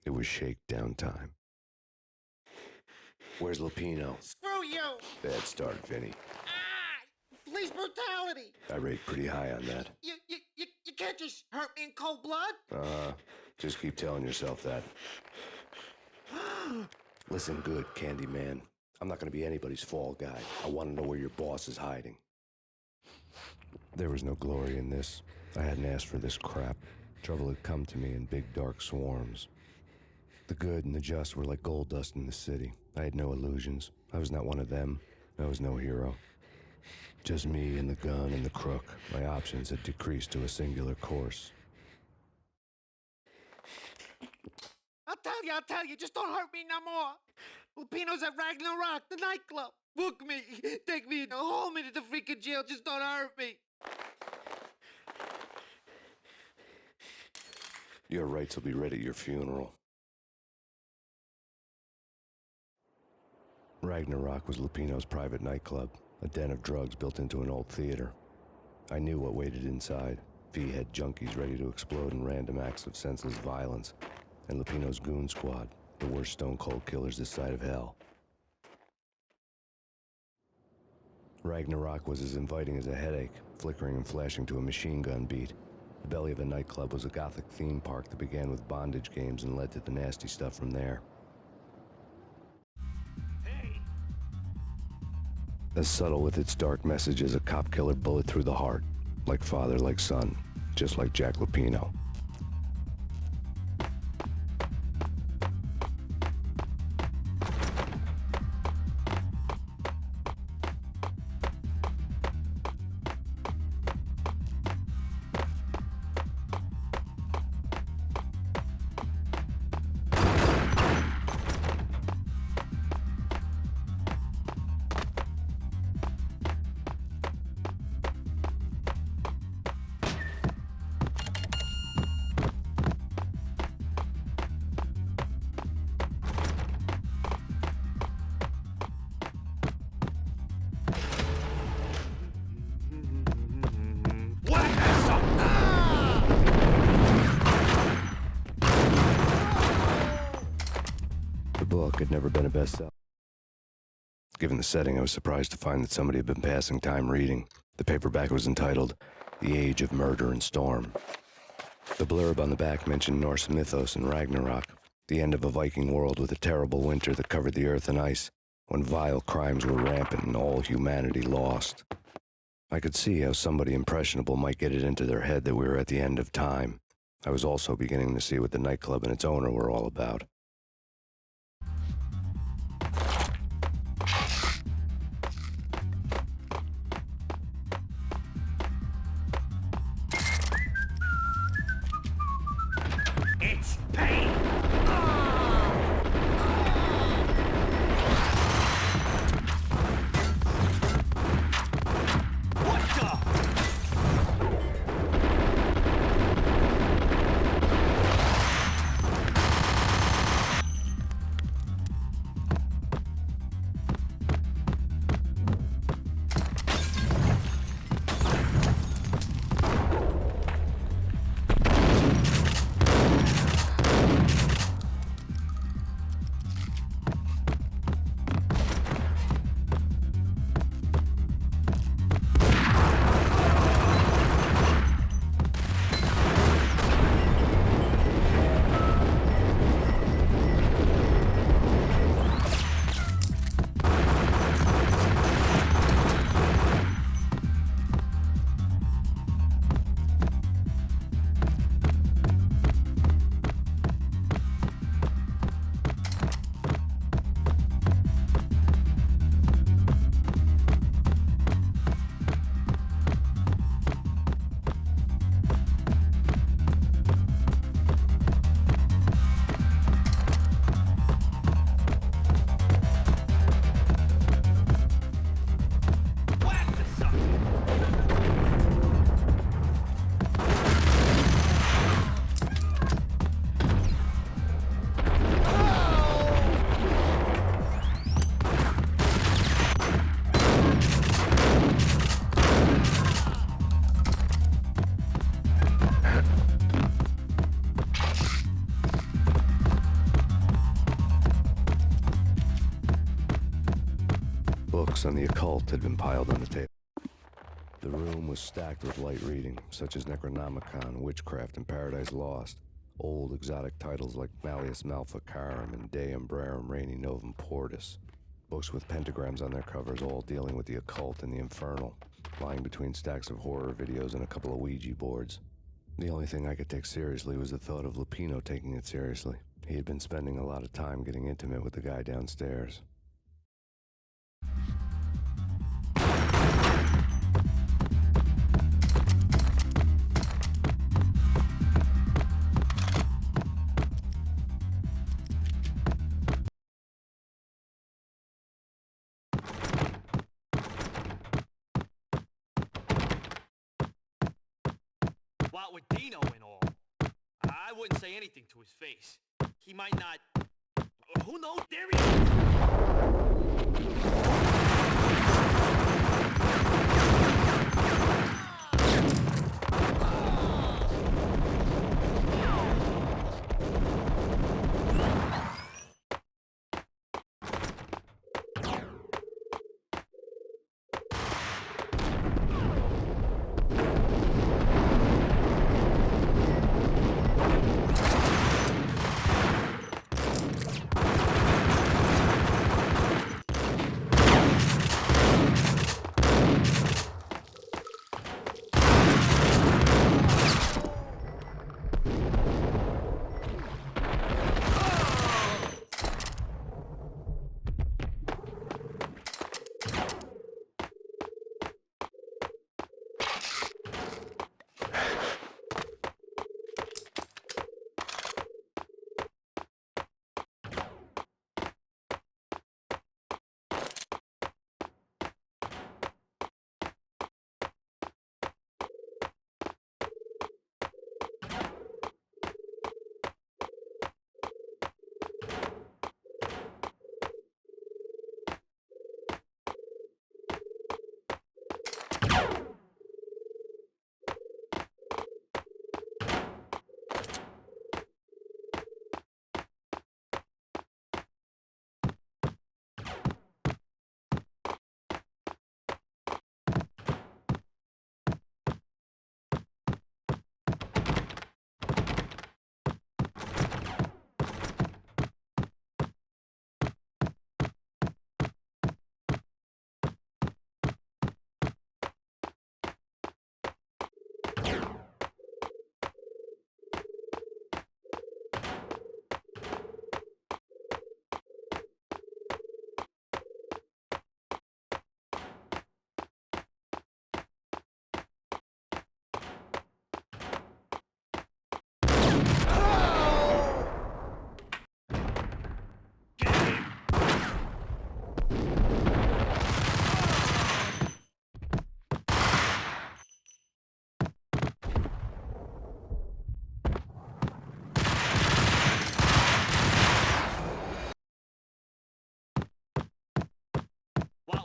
It was shakedown time. Where's Lupino? Screw you! Bad start, Vinny. Police brutality! I rate pretty high on that. You can't just hurt me in cold blood? Just keep telling yourself that. Listen good, Candyman. I'm not gonna be anybody's fall guy. I want to know where your boss is hiding. There was no glory in this. I hadn't asked for this crap. Trouble had come to me in big dark swarms. The good and the just were like gold dust in the city. I had no illusions. I was not one of them. I was no hero. Just me and the gun and the crook. My options had decreased to a singular course. I'll tell you, just don't hurt me no more. Lupino's at Ragnarok, the nightclub. Book me. Take me home into the freaking jail. Just don't hurt me. Your rights will be read at your funeral. Ragnarok was Lupino's private nightclub, a den of drugs built into an old theater. I knew what waited inside. V-head junkies ready to explode in random acts of senseless violence, and Lupino's goon squad, the worst stone-cold killers this side of hell. Ragnarok was as inviting as a headache, flickering and flashing to a machine gun beat. The belly of the nightclub was a gothic theme park that began with bondage games and led to the nasty stuff from there. As subtle with its dark message as a cop killer bullet through the heart. Like father, like son, just like Jack Lupino. The book had never been a bestseller. Given the setting, I was surprised to find that somebody had been passing time reading. The paperback was entitled, The Age of Murder and Storm. The blurb on the back mentioned Norse mythos and Ragnarok, the end of a Viking world with a terrible winter that covered the earth in ice, when vile crimes were rampant and all humanity lost. I could see how somebody impressionable might get it into their head that we were at the end of time. I was also beginning to see what the nightclub and its owner were all about. It's Payne! What the? Books on the occult had been piled on the table. The room was stacked with light reading, such as Necronomicon, Witchcraft, and Paradise Lost. Old exotic titles like Malleus Maleficarum and De Umbrarum Reini Novum Portis. Books with pentagrams on their covers, all dealing with the occult and the infernal, lying between stacks of horror videos and a couple of Ouija boards. The only thing I could take seriously was the thought of Lupino taking it seriously. He had been spending a lot of time getting intimate with the guy downstairs. What with Dino and all, I wouldn't say anything to his face. He might not... Who knows? There he is!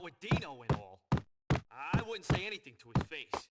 With Dino and all, I wouldn't say anything to his face.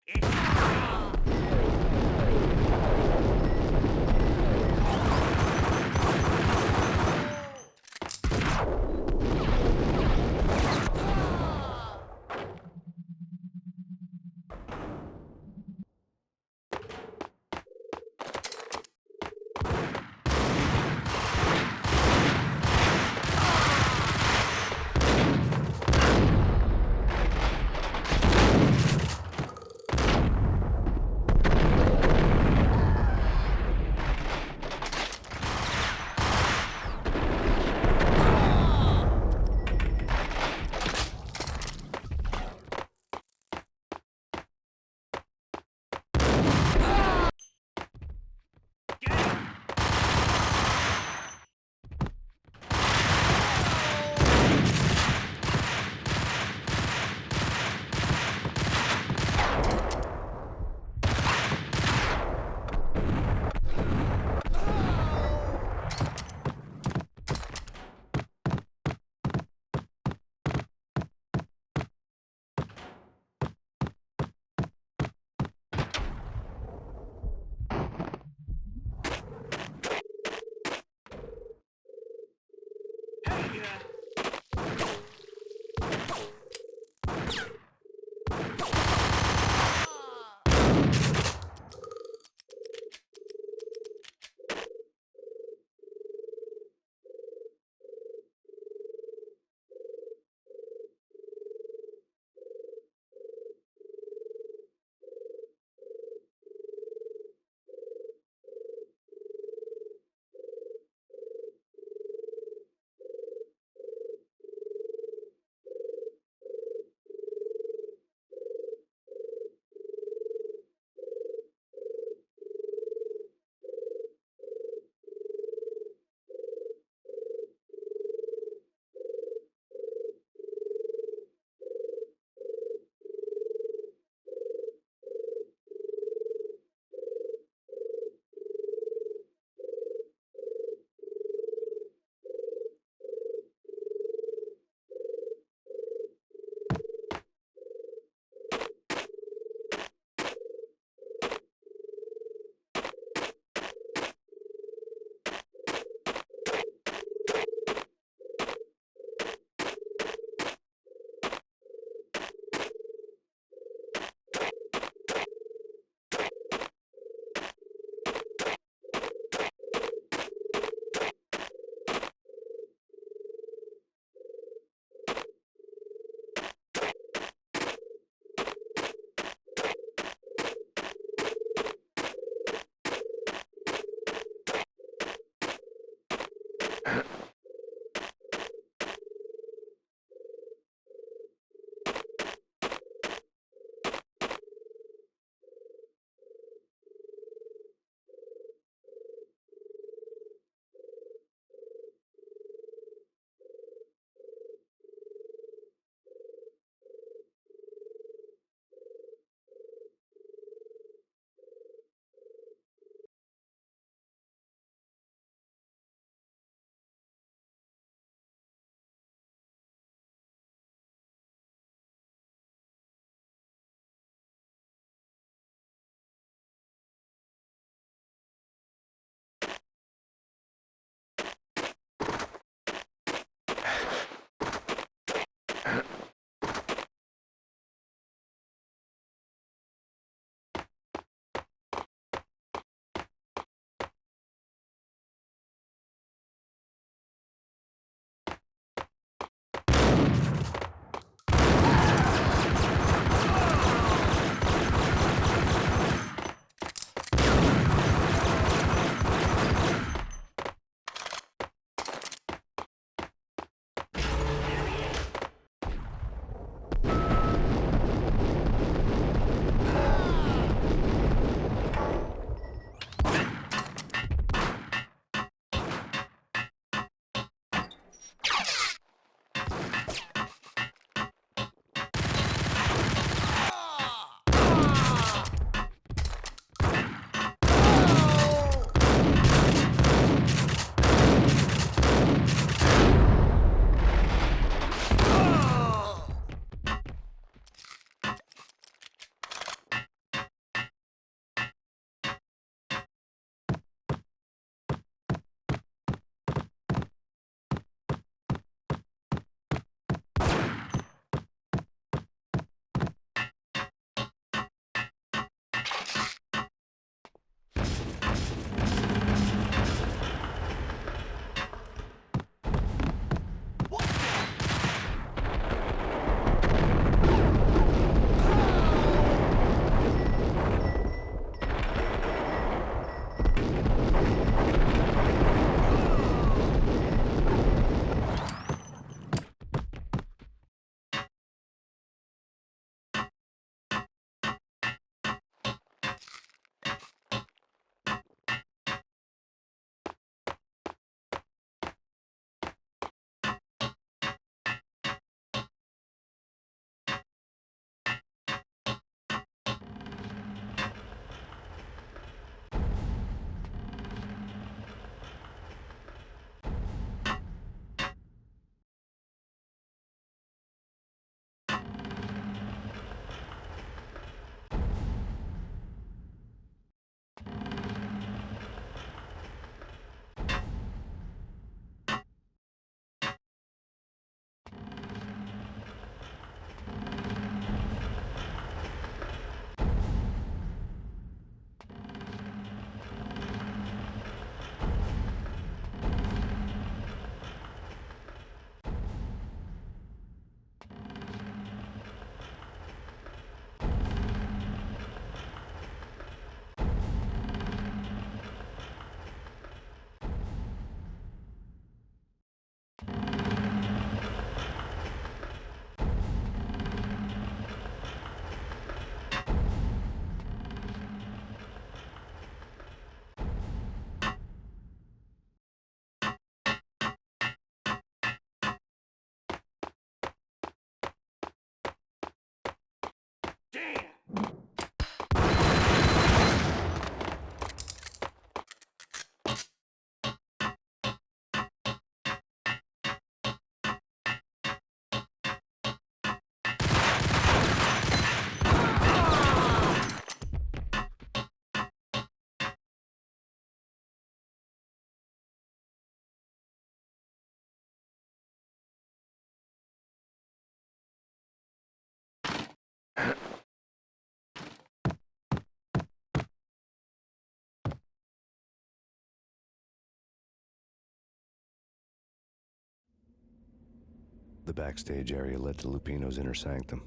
The backstage area led to Lupino's inner sanctum.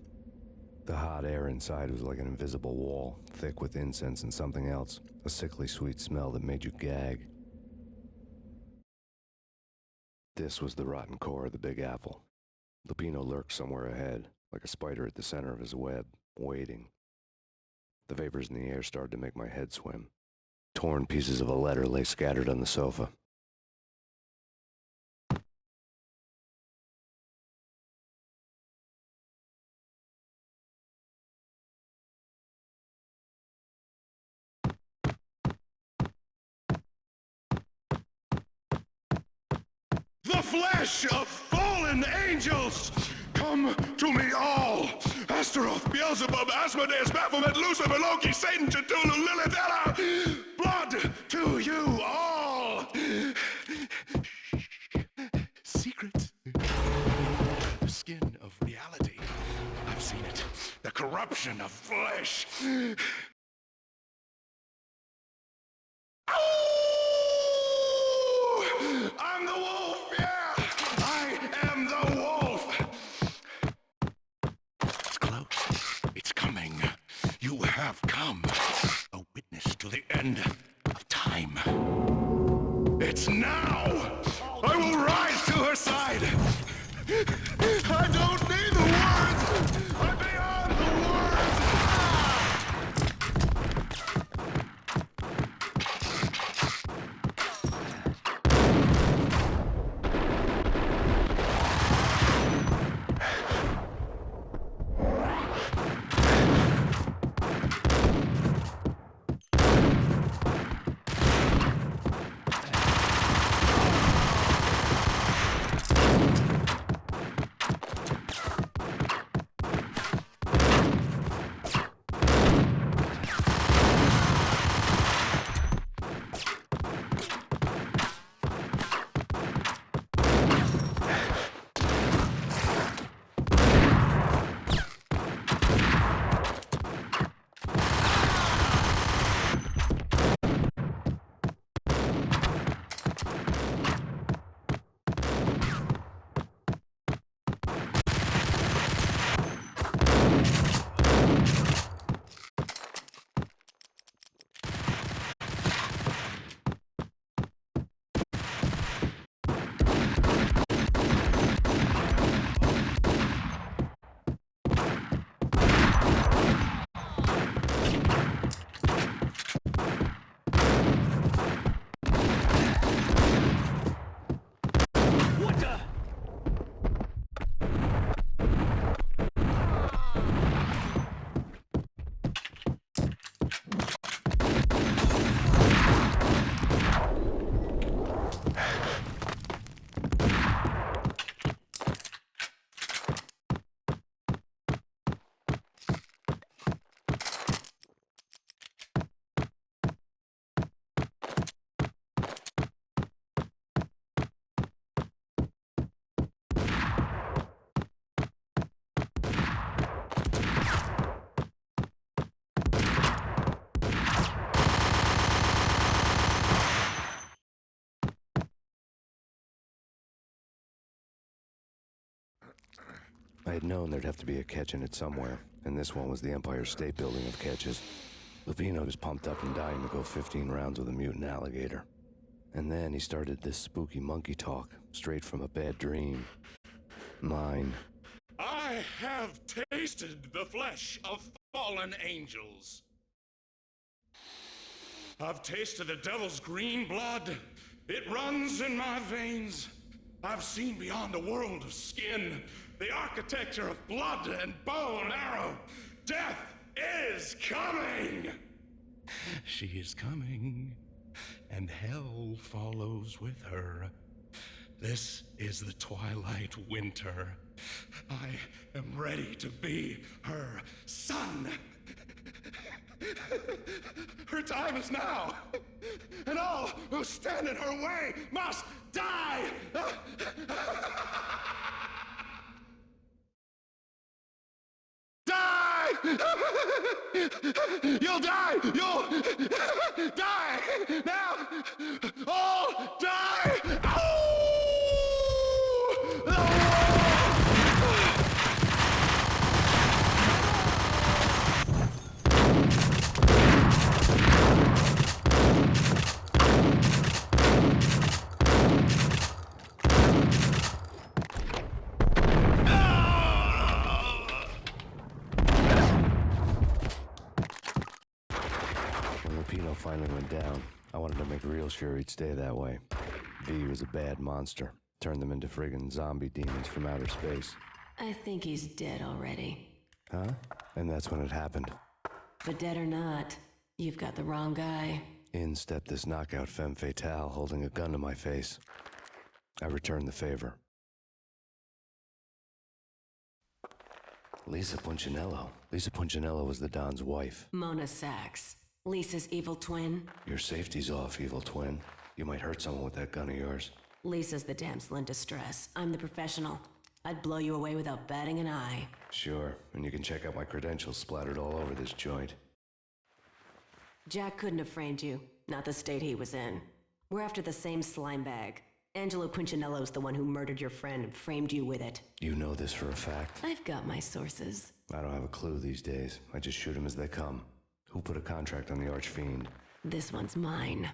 The hot air inside was like an invisible wall, thick with incense and something else, a sickly sweet smell that made you gag. This was the rotten core of the Big Apple. Lupino lurked somewhere ahead, like a spider at the center of his web, waiting. The vapors in the air started to make my head swim. Torn pieces of a letter lay scattered on the sofa. The flesh of fallen angels! Come to me all! Astaroth, Beelzebub, Asmodeus, Baphomet, Lucifer, Loki, Satan, Cthulhu, Lilith, Ella! Blood to you all! Secrets. The skin of reality. I've seen it. The corruption of flesh. Ow! I'm the wolf, yeah! I am the wolf! It's close. It's coming. You have come. A witness to the end of time. It's now! I will rise to her side! I don't need the words! I'm beyond the words! I had known there'd have to be a catch in it somewhere, and this one was the Empire State Building of catches. Lupino was pumped up and dying to go 15 rounds with a mutant alligator. And then he started this spooky monkey talk, straight from a bad dream. Mine. I have tasted the flesh of fallen angels. I've tasted the devil's green blood. It runs in my veins. I've seen beyond the world of skin, the architecture of blood and bow and arrow. Death is coming! She is coming, and hell follows with her. This is the twilight winter. I am ready to be her son. Her time is now, and all who stand in her way must die! Die! You'll die! You'll die! Now! All die! Ow! When Lupino finally went down, I wanted to make real sure he'd stay that way. V was a bad monster. Turned them into friggin' zombie demons from outer space. I think he's dead already. Huh? And that's when it happened. But dead or not, you've got the wrong guy. In stepped this knockout femme fatale holding a gun to my face. I returned the favor. Lisa Punchinello. Lisa Punchinello was the Don's wife. Mona Sachs. Lisa's evil twin. Your safety's off, evil twin. You might hurt someone with that gun of yours. Lisa's the damsel in distress. I'm the professional. I'd blow you away without batting an eye. Sure, and you can check out my credentials splattered all over this joint. Jack couldn't have framed you. Not the state he was in. We're after the same slime bag. Angelo Punchinello's the one who murdered your friend and framed you with it. You know this for a fact. I've got my sources. I don't have a clue these days. I just shoot them as they come. Who put a contract on the archfiend? This one's mine.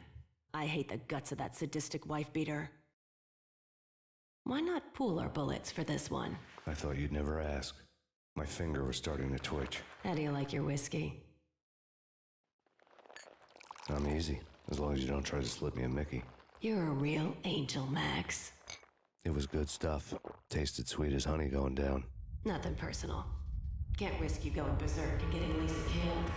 I hate the guts of that sadistic wife-beater. Why not pool our bullets for this one? I thought you'd never ask. My finger was starting to twitch. How do you like your whiskey? I'm easy, as long as you don't try to slip me a Mickey. You're a real angel, Max. It was good stuff. Tasted sweet as honey going down. Nothing personal. Can't risk you going berserk and getting Lisa killed.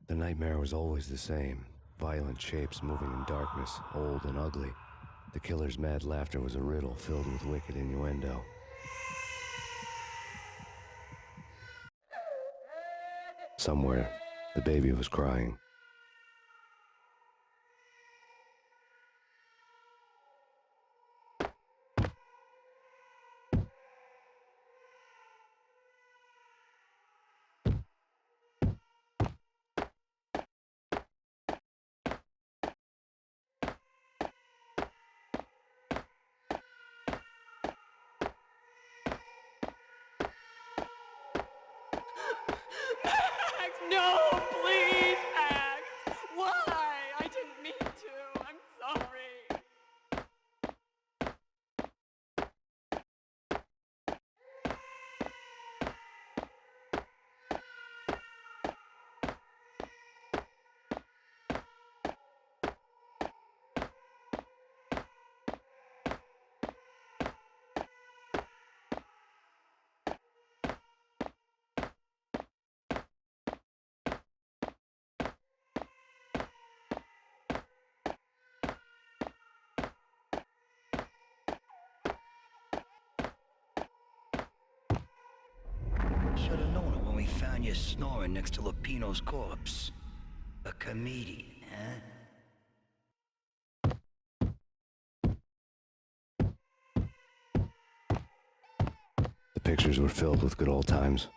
The nightmare was always the same. Violent shapes moving in darkness, old and ugly. The killer's mad laughter was a riddle filled with wicked innuendo. Somewhere, the baby was crying. No, please act. Why? I didn't mean to. I'm sorry. Should have known it when we found you snoring next to Lupino's corpse. A comedian, huh? The pictures were filled with good old times.